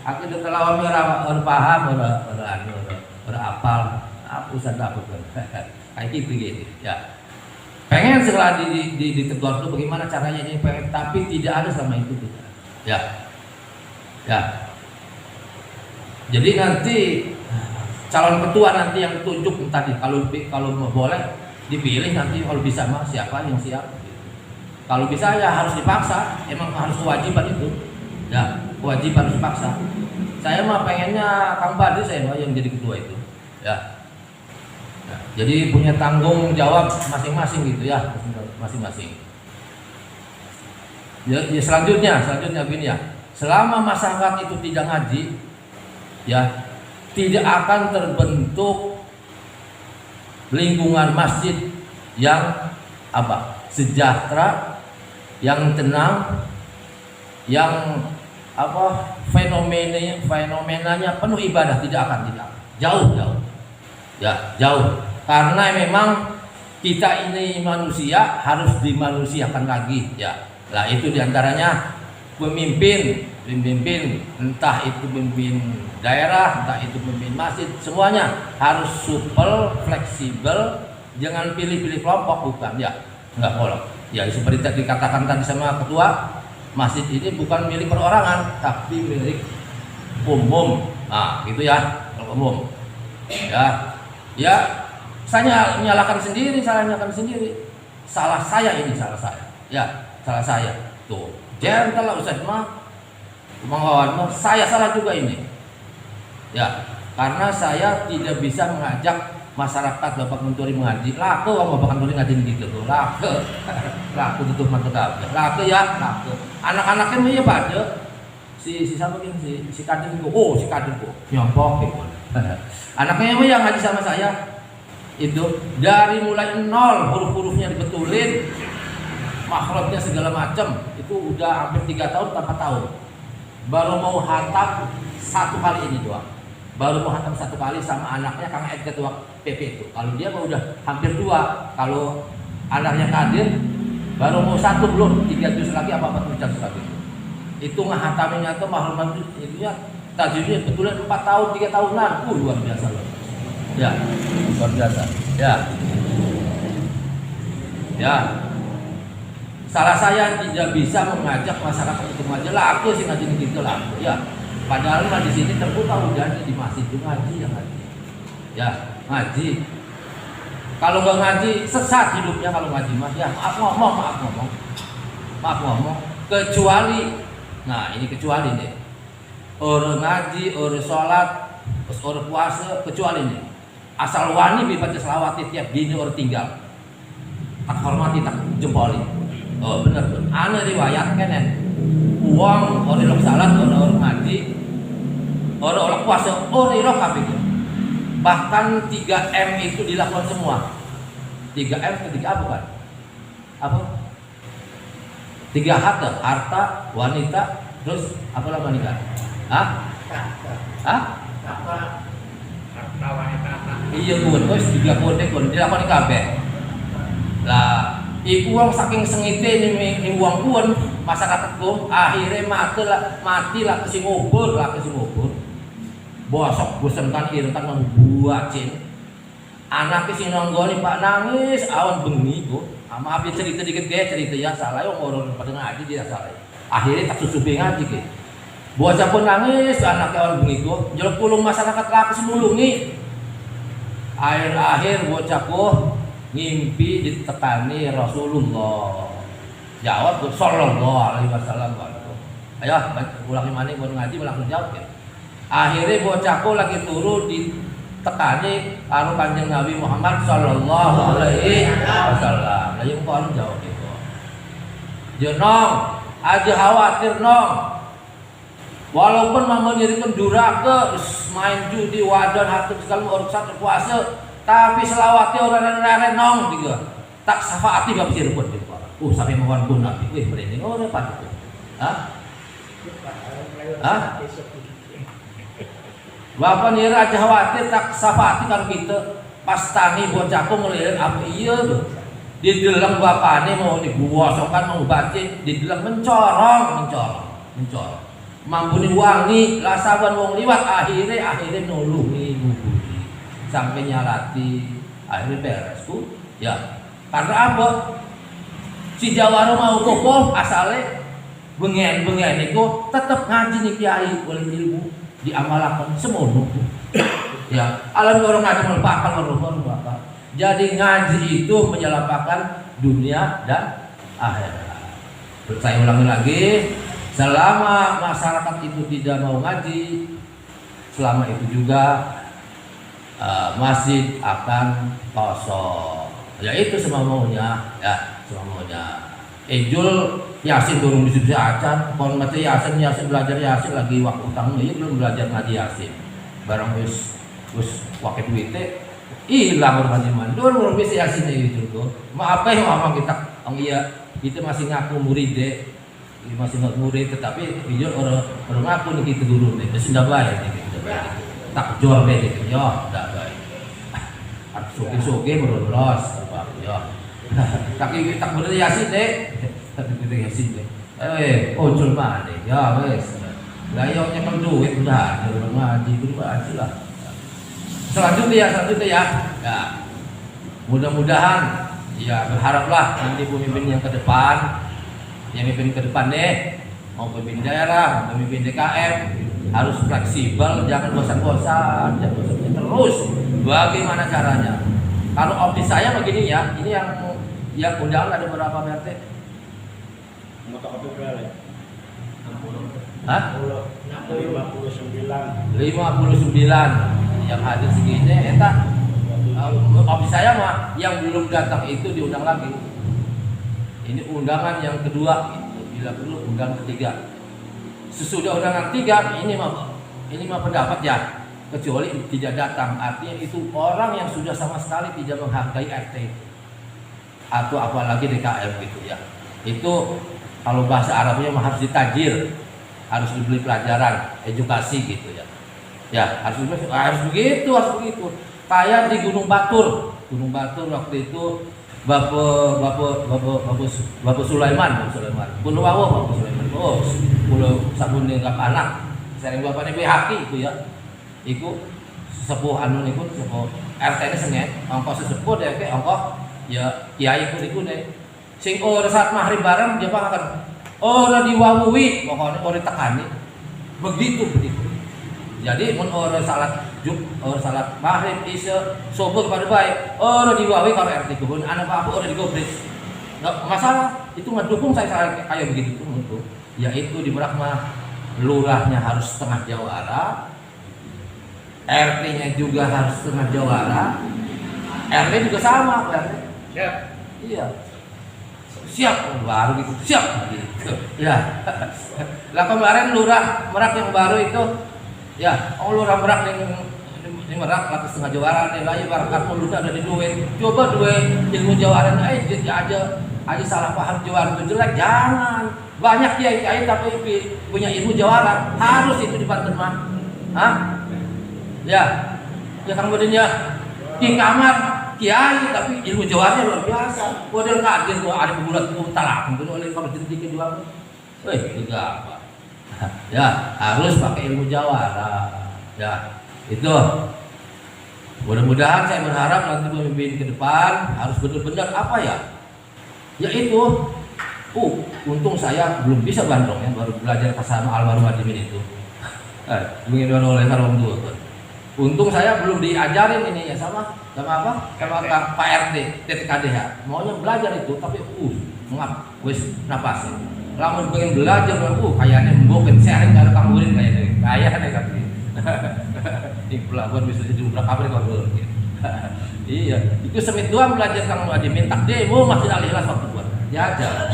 Akadul awam orang paham, orang apal. Apa Ustaz apa kayak gitu ya. Pengen segera ditegur dulu bagaimana caranya ini, pengen, tapi tidak ada sama itu tidak. Ya. Jadi nanti calon ketua nanti yang tunjuk tadi, kalau boleh dipilih nanti, kalau bisa mah siapa yang siap. Kalau bisa ya harus dipaksa, emang harus kewajiban itu. Ya, kewajiban harus dipaksa. Saya mah pengennya Kang Badri saya mah yang jadi ketua itu. Ya. Jadi punya tanggung jawab masing-masing gitu ya, masing-masing. Ya, selanjutnya gini ya. Selama masyarakat itu tidak ngaji, ya, tidak akan terbentuk lingkungan masjid yang sejahtera, yang tenang, yang fenomenanya penuh ibadah, tidak jauh. Ya, jauh. Karena memang kita ini manusia, harus dimanusiakan lagi, ya. Nah, itu diantaranya pemimpin, entah itu pemimpin daerah, entah itu pemimpin masjid, semuanya harus supel, fleksibel, Jangan pilih-pilih kelompok, bukan ya, nggak boleh. Ya seperti tadi dikatakan tadi sama ketua, masjid ini bukan milik perorangan, tapi milik umum. Nah, gitu ya, kalau umum. Ya, saya menyalahkan sendiri, salah saya ini, salah saya. Ya, salah saya. Tuh, jangan kalau Ustaz mah, saya salah juga ini. Ya, karena saya tidak bisa mengajak masyarakat Bapak Menturi mengaji. Laku Bapak Menturi ngaji gitu tuh, laku tutup mata kabeh. Laku. Anak-anaknya mah ya pada si siapa ini si Kadir kok. Oh, si Kadir kok nyompok gitu. Anaknya mah yang ngaji sama saya itu dari mulai nol, huruf-hurufnya dibetulin, makhrajnya segala macam. Itu udah hampir 3 tahun, 4 tahun. Baru mau hatam 1 kali ini doang. Baru mau hatam 1 kali sama anaknya Kang Ed ketua PP itu. Kalau dia mah udah hampir 2. Kalau anaknya Kadir baru mau 1 belum, 3 juz lagi apa 4 juz lagi. Itu ngahataminnya tuh mahrum itu ya tajwidnya betulnya 4 tahun, 3 tahunan. Luar biasa loh. Ya, luar biasa. Ya. Salah saya tidak bisa mengajak masyarakat untuk ngaji. Aku sih ngaji gitu lah. Ya. Padahal mah di sini terbuka udah di masjid itu ngaji ya ngaji. Ya, ngaji. Kalau nggak ngaji sesat hidupnya kalau ngaji mah. Ya, maaf ngomong. Kecuali, nah ini kecuali nih. Orang ngaji, orang sholat, terus orang puasa, kecuali nih. Asal wani baca selawat tiap dini orang tinggal. Tak hormati, tak jempoli. Oh benar. Ana riwayat kenen. Uang orang salat, orang ngaji, orang puasa, orang kabeh. Bahkan 3M itu dilakukan semua. 3M ketiga apa kan? Apa? 3 harta, wanita, terus apa namanya kan? Harta wanita. Iya kun, terus 3 kun dilakukan kabeh. Lah, iku wong saking sengite ning wong kuwen masyarakatku akhirnya mati lah kesing ngubur. Bosok bosen kan irtan nang buacin. Anake sing nanggoni Pak nangis awan bengi kok. Maaf ya cerita dikit cerita ya salah yo orang pada ngaji dia salah. Akhirnya tak susupi ngaji ke. Bocah pun nangis anake awan bengi kok. Jelek pulung masyarakat laki semulungi. Akhir bocahku ngimpi ditekani Rasulullah. Jawab sallallahu alaihi wasallam. Ayo ulangi maneh buat ngaji langsung jawab ya. Akhirnya bocahku lagi turu ditekani karo Kanjeng Nabi Muhammad sallallahu alaihi wasallam. Lah yang kok jawab itu. Jenong, aja khawatir nong. Walaupun mama nyerikan duraka main judi wadan hatur sekali urusan puasa, tapi selawati orang nong juga. Tak syafaati gak bisa repot gitu. Sampai mohon pun Nabi. Wih, merinding orang apa itu? Bapak nira aja khawatir tak syafaati kalau kita pas tani bocahku ngelihat apa iya tuh. Di dalam bapaknya mau digosokkan mau baca, di dalam mencorong. Mampu wangi, lasaban wong liwat akhirnya nulungi nguburi sampai nyalati akhirnya beres tuh. Ya, karena apa? Si Jawara mau kokoh asale bengen itu tetap ngaji nih kiai oleh ilmu diamalkan semono. Ya, alam orang ngaji melupakan orang. Jadi ngaji itu menyelamatkan dunia dan akhirat. Saya ulangi lagi, selama masyarakat itu tidak mau ngaji, selama itu juga masjid akan kosong. Ya itu semamaunya, Ejul Yasin turun di situ acan, kon mati Yasin belajar Yasin lagi waktu utangnya ya belum belajar ngaji Yasin. Barang wis waktu duitnya hilang orang mandor orang bisa Yasin itu tuh. Maaf ya ngomong kita masih ngaku murid deh. Masih ngaku murid tetapi Ejul orang ngaku nih kita dulu deh. Sudah baik tak jor deh gitu ya, sudah baik. Suki baru los ya. Tapi tak bener Yasin deh. Tapi kita Yasin deh. Ojol mana deh. Ya wes. Lah yo nyekel duit udah ada ngaji lah. Selanjutnya ya. Ya. mudah-mudahan ya berharaplah nanti pemimpin yang ke depan, yang pemimpin ke depan deh, mau pemimpin daerah, mau pemimpin DKM harus fleksibel, jangan bosan-bosan, jangan bosan terus. Bagaimana caranya? Kalau opsi saya begini ya, ini yang undangan ada berapa PRT? Hah? 59 yang hadir segini, opsi saya mah yang belum datang itu diundang lagi. Ini undangan yang kedua, gitu. Bila perlu undangan ketiga. Sesudah undangan tiga, ini mah pendapat ya. Kecuali tidak datang, artinya itu orang yang sudah sama sekali tidak menghargai RT atau apalagi DKM gitu ya. Itu kalau bahasa Arabnya mah harus ditajir, harus diberi pelajaran, edukasi gitu ya. Ya harus begitu. Kayak di Gunung Batur waktu itu Bapak Sulaiman, Pulau Wawo, Bapak Sulaiman, Pulau Sabun dengan anak, sering bapaknya BHK itu ya. Iku sesepuh anu niku sesepuh RT ini sengen ongkos sesepuh deh ke ongkos ya kiai iku deh sing ora saat maghrib bareng dia akan ora diwawuhi pokoknya ora tekani begitu jadi mun ora salat maghrib isya subuh pada baik ora diwawuhi kalau RT kebun anak apa ora digobres enggak masalah itu ngedukung saya kayak begitu tuh yaitu di Merak mah lurahnya harus setengah jawara, RT-nya juga harus setengah jawara, RT juga sama, RT. Siap. Iya. Siap baru gitu, siap gitu. Ya. Lah kemarin lurah Merak yang baru itu, ya, lurah Merak yang di Merak laku setengah jawara, nih lagi barangkali mulutnya ada di duit. Coba duit ilmu jawara, aja salah paham jawara itu jelek, jangan. Banyak kiai tapi punya ilmu jawara, harus itu dibantu mah. Hah? Ya Kang Budin ya di kamar kiai tapi ilmu jawarnya luar biasa. Model kaget gua ada bulat utara, mungkin oleh kalau sedikit doang. Juga apa? Ya harus pakai ilmu jawara. Ya itu. Mudah-mudahan saya berharap nanti pemimpin ke depan harus benar-benar apa ya? Yaitu, untung saya belum bisa Bandung ya, baru belajar sama almarhum Adimin itu. Ingin oleh orang tua. Untung saya belum diajarin ini ya sama apa? Sama Pak RT, TTKDH. Maunya belajar itu tapi ngap wis napas. Lamun pengen belajar kayaknya mboken sharing karo Kang Murid kayaknya kan. Di pelabuhan bisa jadi berapa kabar kalau iya, itu semit doang belajar Kang Adimin tak demo masih alilas waktu buat. Ya aja.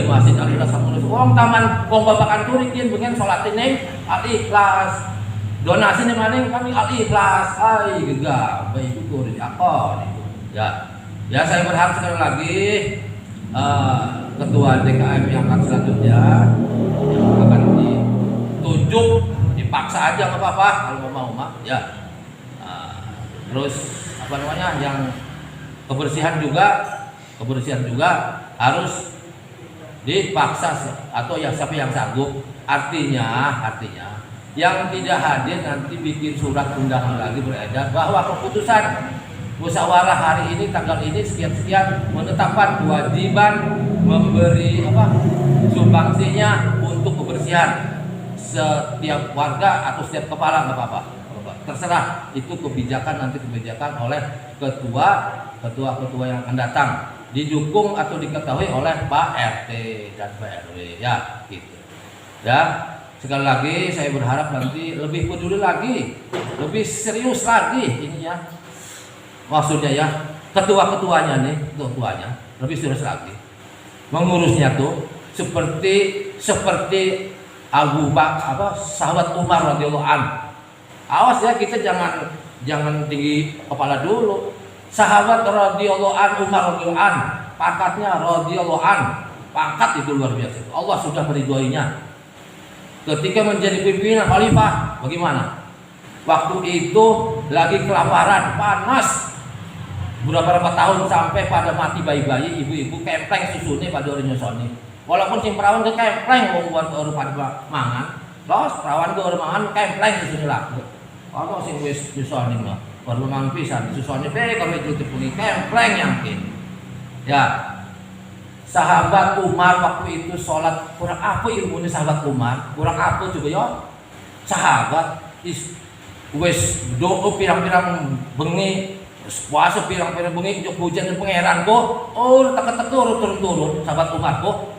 Masih alilas sama wong taman wong babakan turikin pengen salat ini ikhlas. Donasi nih maning kami ikhlas, gegap, baik itu dari akon itu. Ya saya berharap sekali lagi ketua DKM yang akan selanjutnya yang akan ditunjuk dipaksa aja nggak apa-apa kalau mau mah ya. Terus apa namanya yang kebersihan juga harus dipaksa atau yang siapa yang sanggup artinya yang tidak hadir nanti bikin surat undangan lagi beredar bahwa keputusan musyawarah hari ini tanggal ini sekian menetapkan kewajiban memberi sumbangsinya untuk kebersihan setiap warga atau setiap kepala nggak apa-apa terserah itu kebijakan oleh ketua yang akan datang didukung atau diketahui oleh Pak RT dan Pak RW ya gitu ya. Sekali lagi saya berharap nanti lebih peduli lagi, lebih serius lagi ininya. Maksudnya ya, ketuanya lebih serius lagi. Mengurusnya tuh seperti Abu Bakar sahabat Umar radhiyallahu an. Awas ya kita jangan tinggi kepala dulu. Sahabat radhiyallahu an Umar radhiyallahu an, pangkatnya radhiyallahu an. Pangkat itu luar biasa. Allah sudah meridhoinya. Ketika menjadi pimpinan khalifah, bagaimana? Waktu itu lagi kelaparan, panas, beberapa tahun sampai pada mati bayi-bayi, ibu-ibu kempleng susunya pada orang nyosoni. Walaupun sing perawan ke kempleng, buat orang pada mangan, terus perawan ke orang mangan kempleng susunya lah. Kalau sing wis nyosoni mah, perlu mangpisan susahnya kalau itu dipungi kempleng yakin. Ya, sahabat Umar waktu itu sholat kurang apa ilmunya sahabat Umar, kurang apa juga ya. Sahabat wes doa pirang-pirang bengi, puasa pirang-pirang bengi, jok hujan dan pangeran kok, oh teka-teka turun-turun sahabat Umar kok,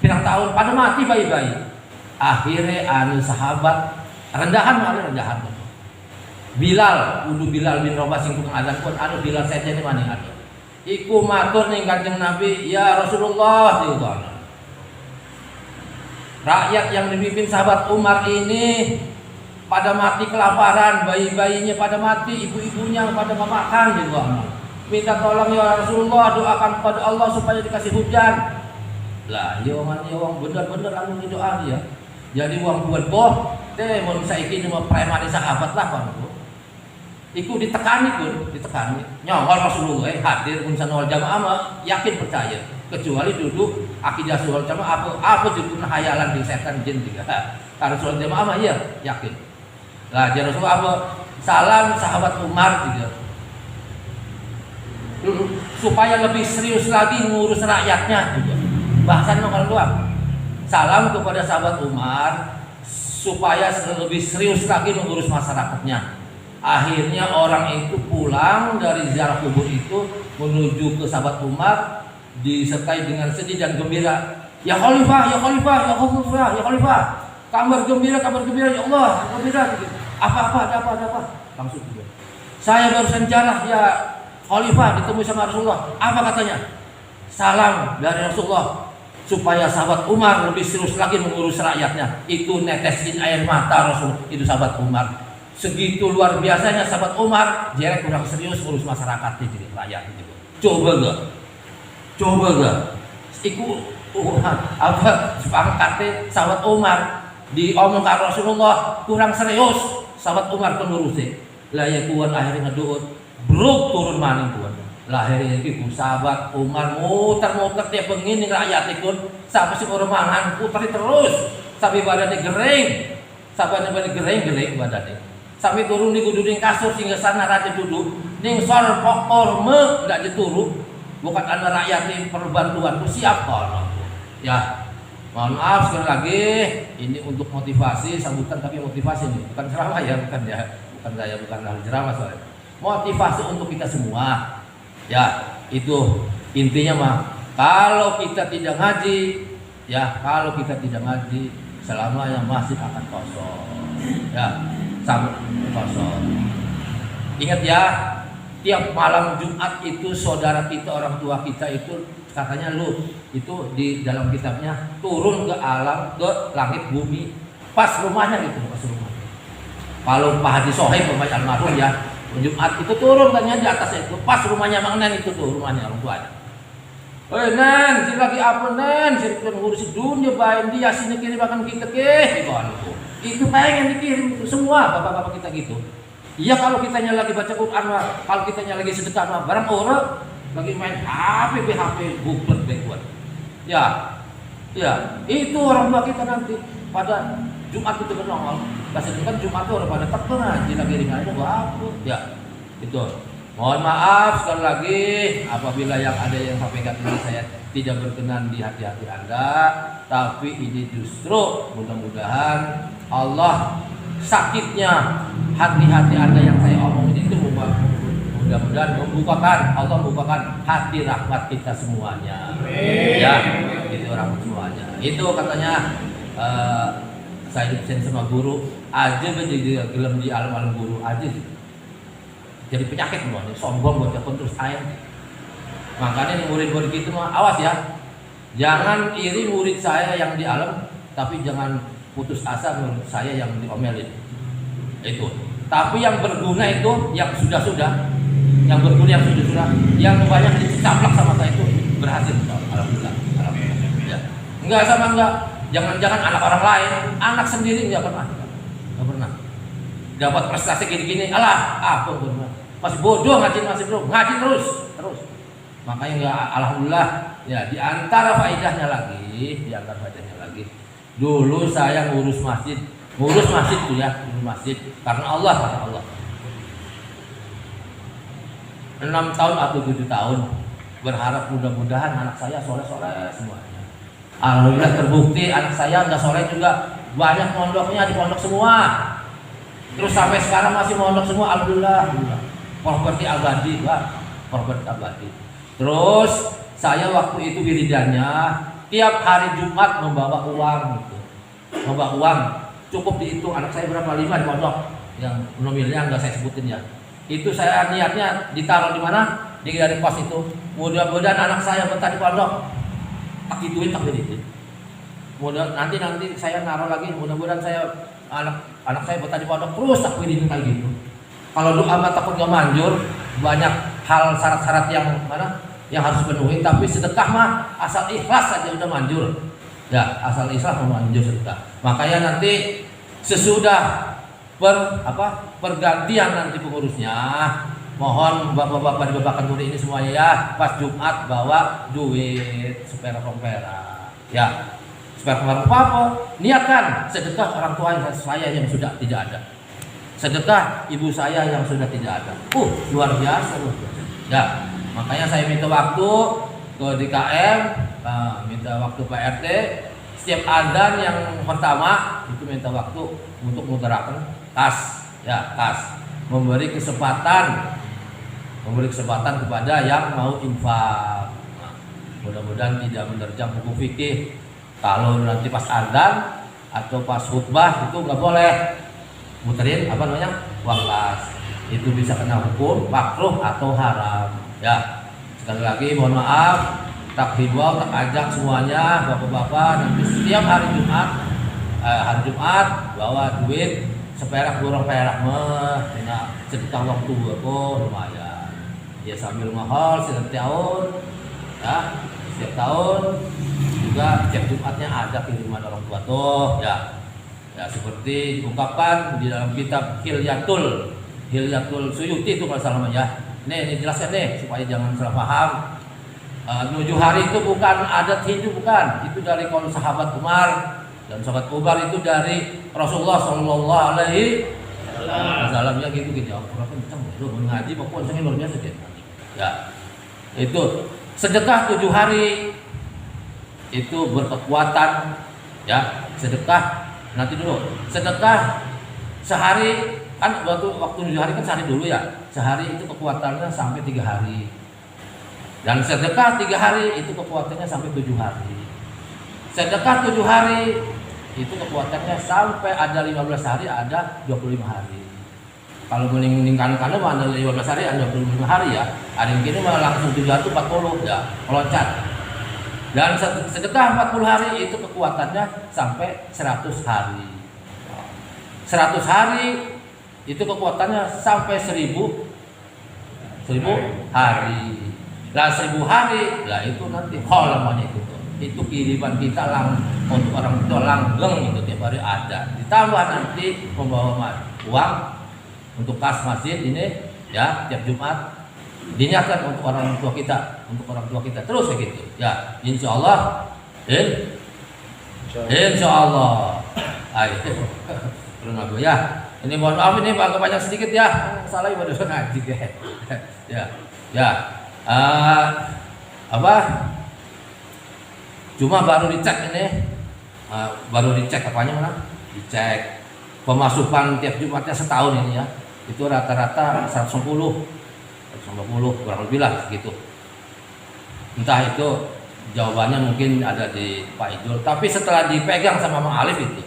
pirang tahun pada mati bayi-bayi. Akhirnya anu sahabat rendahan. Bilal, udah Bilal bin Rabah sing tukang adzan pun anu Bilal saja ni mana anu. Iku matur ning Kanjeng Nabi, ya Rasulullah diutus. Rakyat yang dipimpin sahabat Umar ini pada mati kelaparan, bayi-bayinya pada mati, ibu-ibunya pada makan gitu. Minta tolong ya Rasulullah, doakan kepada Allah supaya dikasih hujan. Lah, ya wong bener-bener anu doa dia. Jadi wong buat boh, teh mun saiki mah premani sahabat lah kan. Iku ditekani pun, ditekani. Nyongol Rasulullah hadir pun sanawal jamaah mah yakin percaya. Kecuali duduk akidah suhul jamaah apa judulnya hayalan di setan jin juga. Kalau suhul jamaah mah iya yakin. Lah jadi Rasulullah apa salam sahabat Umar juga. Supaya lebih serius lagi ngurus rakyatnya juga. Bahasan kalau luar. Salam kepada sahabat Umar supaya lebih serius lagi mengurus masyarakatnya. Akhirnya orang itu pulang dari ziarah kubur itu menuju ke sahabat Umar disertai dengan sedih dan gembira. Ya Khalifah, ya Khalifah, ya Khalifah, ya Khalifah. Kabar gembira ya Allah, gembira gitu. Apa ada apa? Langsung juga. Saya barusan jalan ya Khalifah ketemu sama Rasulullah. Apa katanya? Salam dari Rasulullah supaya sahabat Umar lebih serius lagi mengurus rakyatnya. Itu netesin air mata Rasul itu sahabat Umar. Segitu luar biasanya sahabat Umar, dia kurang serius urus masyarakat jadi rakyat itu. Coba gak? Iku apa sepangkatnya sahabat Umar diomongkan Rasulullah kurang serius sahabat Umar penurusnya. Lah ya kuat akhirnya ngedoot, bruk turun maning kuat. Lah akhirnya iku sahabat Umar muter dia pengin rakyat ikut sampai si orang mangan putar terus sampai badannya gering badannya. Sampai turun di kudu kasur sehingga sana raja duduk ning sor pokor me ndak dituru bukan anak rakyat yang perlu bantuan siapa ya mohon maaf sekali lagi ini untuk motivasi sambutan tapi motivasi nih bukan ceramah ya bukan ahli ceramah soalnya motivasi untuk kita semua ya itu intinya mah kalau kita tidak ngaji selamanya masjid akan kosong ya kosong. Ingat ya, tiap malam Jumat itu saudara kita, orang tua kita itu katanya Lut itu di dalam kitabnya turun ke alam, ke langit bumi pas rumahnya gitu, pas rumah. Kalau Pak Haji Sohaib pemain almarhum ya, Jumat itu turun katanya di atas itu pas rumahnya Mang Nen itu tuh rumahnya orang tuanya. Nen, si lagi apa Nen? Si ngurusin dunia bain dia sini kirim akan kita ke gitu anakku. Itu pengen dikirim semua bapak-bapak kita gitu. Iya kalau kitanya lagi baca Quran mah, kalau kitanya lagi sedekah mah, barang orang lagi main HP buklet bekuan. Ya, itu orang tua kita nanti pada Jumat itu bernongol. Kasih kan Jumat itu orang pada tekun aja lagi ringan aja apa? Ya, itu. Mohon maaf sekali lagi apabila yang ada yang sampaikan ini saya tidak berkenan di hati-hati Anda, tapi ini justru mudah-mudahan Allah sakitnya hati-hati Anda yang saya omongin itu mudah-mudahan Allah membukakan hati rahmat kita semuanya. Ya, itu rahmat semuanya. Itu katanya saya dosen sama guru aja menjadi gelem di alam-alam guru aja. Jadi penyakit semua, sombong buat terus ayam. Makanya murid-murid itu mah awas ya. Jangan iri murid saya yang di alam, tapi jangan putus asa murid saya yang diomelin. Itu. Tapi yang berguna itu yang sudah-sudah, yang berguna yang sudah-sudah, yang banyak dicaplak sama saya itu berhasil. Alhamdulillah. Ya. Enggak sama enggak. Jangan-jangan anak orang lain, anak sendiri enggak pernah. Dapat prestasi gini-gini, alah, apa benar. Masih bodoh ngaji terus. Makanya ya alhamdulillah ya di antara faedahnya lagi, dulu saya ngurus masjid tuh ya, karena Allah kata Allah. 6 tahun atau 7 tahun. Berharap mudah-mudahan anak saya soleh-soleh semuanya. Alhamdulillah terbukti anak saya nggak soleh juga, banyak mondoknya di pondok semua. Terus sampai sekarang masih mondok semua, alhamdulillah. Properti abadi, Pak. Properti abadi. Terus saya waktu itu wiridannya tiap hari Jumat membawa uang gitu. Membawa uang, cukup dihitung anak saya berapa, 5 di pondok. Yang nominalnya nggak saya sebutin ya. Itu saya niatnya ditaruh di mana? Di dari pos itu. Mudah-mudahan anak saya betah di pondok. Tak gituin tak gitu. Mudah nanti saya naruh lagi, mudah-mudahan saya anak saya betah di pondok terus tak gituin kayak gitu. Kalau doa mah takut nggak manjur, banyak hal syarat-syarat yang mana yang harus dipenuhi, tapi sedekah mah asal ikhlas saja udah manjur. Ya, asal ikhlas mau manjur sedekah. Makanya nanti sesudah pergantian nanti pengurusnya, mohon bapak-bapak di Babakan Turi ini semuanya ya, pas Jumat bawa duit sepera-pera. Ya, sepera-pera apa? Niatkan sedekah orang tua saya yang sudah tidak ada. Sedekah ibu saya yang sudah tidak ada. Luar biasa loh. Ya, makanya saya minta waktu ke DKM, minta waktu Pak RT. Setiap adzan yang pertama itu minta waktu untuk mengutarakan kas, memberi kesempatan kepada yang mau infak. Mudah-mudahan tidak menerjang hukum fikih. Kalau nanti pas adzan atau pas khutbah itu nggak boleh muterin uang kas. Itu bisa kena hukum makruh atau haram. Ya, sekali lagi mohon maaf, tak himbau, tak ajak semuanya bapak-bapak nanti setiap hari Jumat bawa duit seperak burung perak sedekah waktu kok lumayan. Ya sambil mahal setiap tahun, ya setiap tahun juga setiap Jumatnya ada kiriman orang tua tuh, ya seperti diungkapkan di dalam kitab Hilyatul Suyuti itu kalau salah ya. Ini jelaskan nih supaya jangan salah paham. 7 hari itu bukan adat Hindu, bukan. Itu dari kaum sahabat Umar, dan sahabat Umar itu dari Rasulullah Shallallahu Alaihi Wasallam ya gitu. Orang kencang lu ngaji pokoknya luar biasa dia. Ya. Itu sedekah 7 hari itu berkekuatan, ya. Sedekah nanti dulu. Sedekah sehari kan waktu 7 hari kan sehari dulu ya. Sehari itu kekuatannya sampai 3 hari. Dan sedekah 3 hari itu kekuatannya sampai 7 hari. Sedekah 7 hari itu kekuatannya sampai ada 15 hari, ada 25 hari. Kalau meningkatkan ada 15 hari, ada 25 hari ya. Ada yang gini malah langsung 7 hari itu 40 ya, meloncat. Dan sedekah 40 hari itu kekuatannya sampai 100 hari. 100 hari itu kekuatannya sampai 1000 hari. Lah 1000 hari, lah itu nanti namanya itu kiriman kita untuk orang tua langgeng itu tiap hari ada. Ditambah nanti membawa uang untuk kas masjid ini ya tiap Jumat dinyatakan untuk orang tua kita, terus begitu. Ya, insyaallah. Insyaallah. Ayo. Belum ya. Ini mohon maaf ini agak banyak sedikit ya. Salah ibadah ngaji ya. Cuma baru dicek ini, apanya mana? Dicek pemasukan tiap Jumatnya setahun ini ya. Itu rata-rata 150 kurang lebih lah gitu. Entah itu jawabannya mungkin ada di Pak Ijul. Tapi setelah dipegang sama Mang Alif itu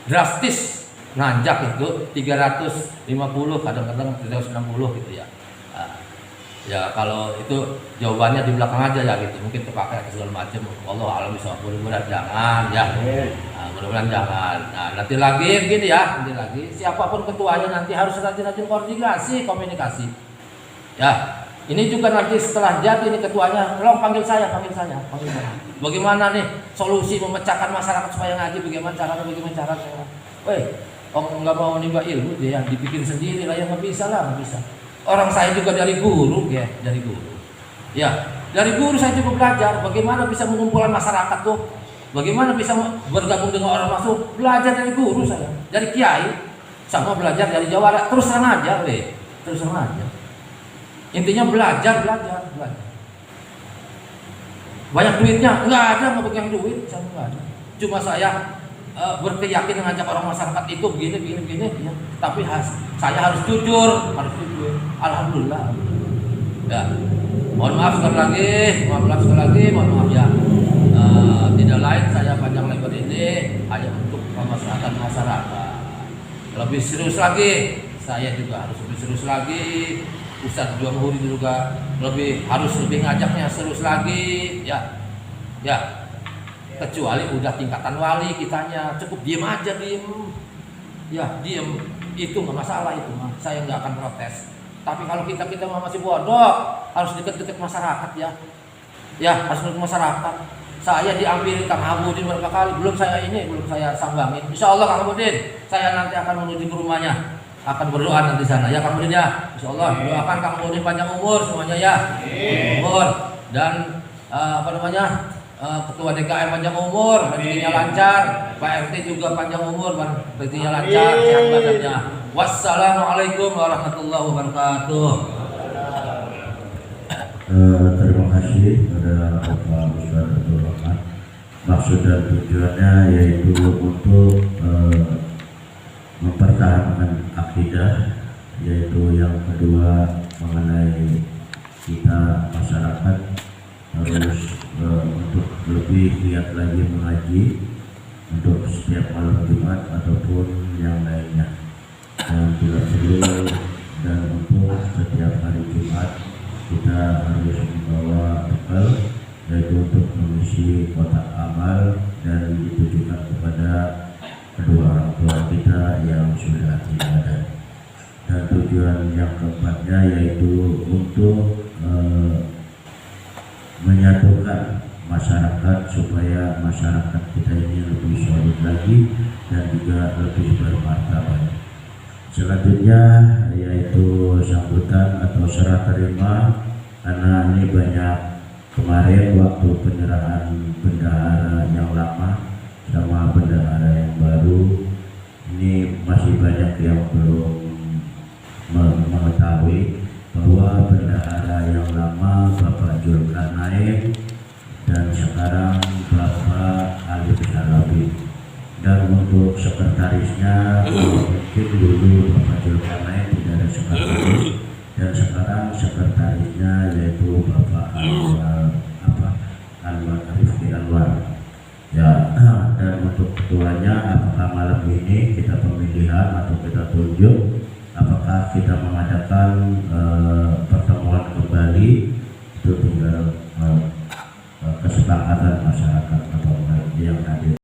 drastis nanjak itu 350 kadang-kadang 360 gitu ya. Ya kalau itu jawabannya di belakang aja ya gitu, mungkin terpakai segala macam. Allah alam bisa, mudah-mudahan jangan ya. Mudah-mudahan jangan. Nah nanti lagi begini ya, siapapun ketuanya nanti harus rajin-rajin komunikasi. Ya ini juga nanti setelah jadi ini ketuanya, tolong panggil saya. Bagaimana nih solusi memecahkan masyarakat supaya ngaji? Bagaimana caranya? Nggak mau nimba ilmu dia dibikin sendiri lah, yang nggak bisa. Orang saya juga dari guru. Ya, dari guru saya juga belajar bagaimana bisa mengumpulkan masyarakat tuh, bagaimana bisa bergabung dengan orang masuk. Belajar dari guru saya, dari kiai, sama belajar dari jawara. Terus terang aja. Intinya belajar. Banyak duitnya? Nggak ada, nggak pegang duit, saya nggak ada. Cuma saya berkeyakinan ngajak orang masyarakat itu begini ya. Tapi saya harus jujur. Alhamdulillah. Ya, mohon maaf sekali lagi, mohon maaf ya. Tidak lain saya panjang lebar ini hanya untuk kemaslahatan masyarakat. Lebih serius lagi, saya juga harus lebih serius lagi. Ustadz Johuri juga harus lebih ngajaknya serius lagi, ya. Kecuali udah tingkatan wali kitanya, cukup diem aja, diem itu nggak masalah, itu mah saya nggak akan protes. Tapi kalau kita masih bodoh, harus deket masyarakat ya harus deket masyarakat. Saya diambil Kang Abudin berapa kali, belum saya sambangin. Insya Allah Kang Abudin, saya nanti akan menuju ke rumahnya, akan berdoa nanti sana ya Kang Abudin ya. Insya Allah doakan Kang Abudin panjang umur semuanya ya, umur dan Ketua DKM panjang umur, rezekinya lancar, Pak RT juga panjang umur, rezekinya lancar, sehat badannya. Wassalamualaikum warahmatullahi wabarakatuh. Terima kasih kepada Bapak Ustadz Abdul Rahman. Maksud dan tujuannya yaitu untuk mempertahankan akidah, yaitu yang kedua mengenai kita masyarakat harus untuk lebih giat lagi mengaji untuk setiap malam Jumat ataupun yang lainnya, dan bila perlu dan untuk setiap hari Jumat kita harus membawa bekal, yaitu untuk mengisi kotak amal dan ditujukan kepada kedua orang tua kita yang sudah tidak ada. Dan tujuan yang keempatnya yaitu untuk menyatukan masyarakat supaya masyarakat kita ini lebih solid lagi dan juga lebih bermartabat. Selanjutnya yaitu sambutan atau serah terima, karena ini banyak kemarin waktu penyerahan bendahara yang lama sama bendahara yang baru, ini masih banyak yang belum mengetahui bahwa bendahara yang lama Bapak Zulkarnain dan sekarang Bapak Alif Shalabi, dan untuk sekretarisnya mungkin dulu Bapak Zulkarnain tidak ada sekretaris, dan sekarang sekretarisnya yaitu Bapak Anwar Rifki Anwar ya. Dan untuk ketuanya, apakah malam ini kita pemilihan atau kita tunjuk, apakah kita mengadakan pertemuan kembali, itu tinggal kesepakatan masyarakat atau yang hadir.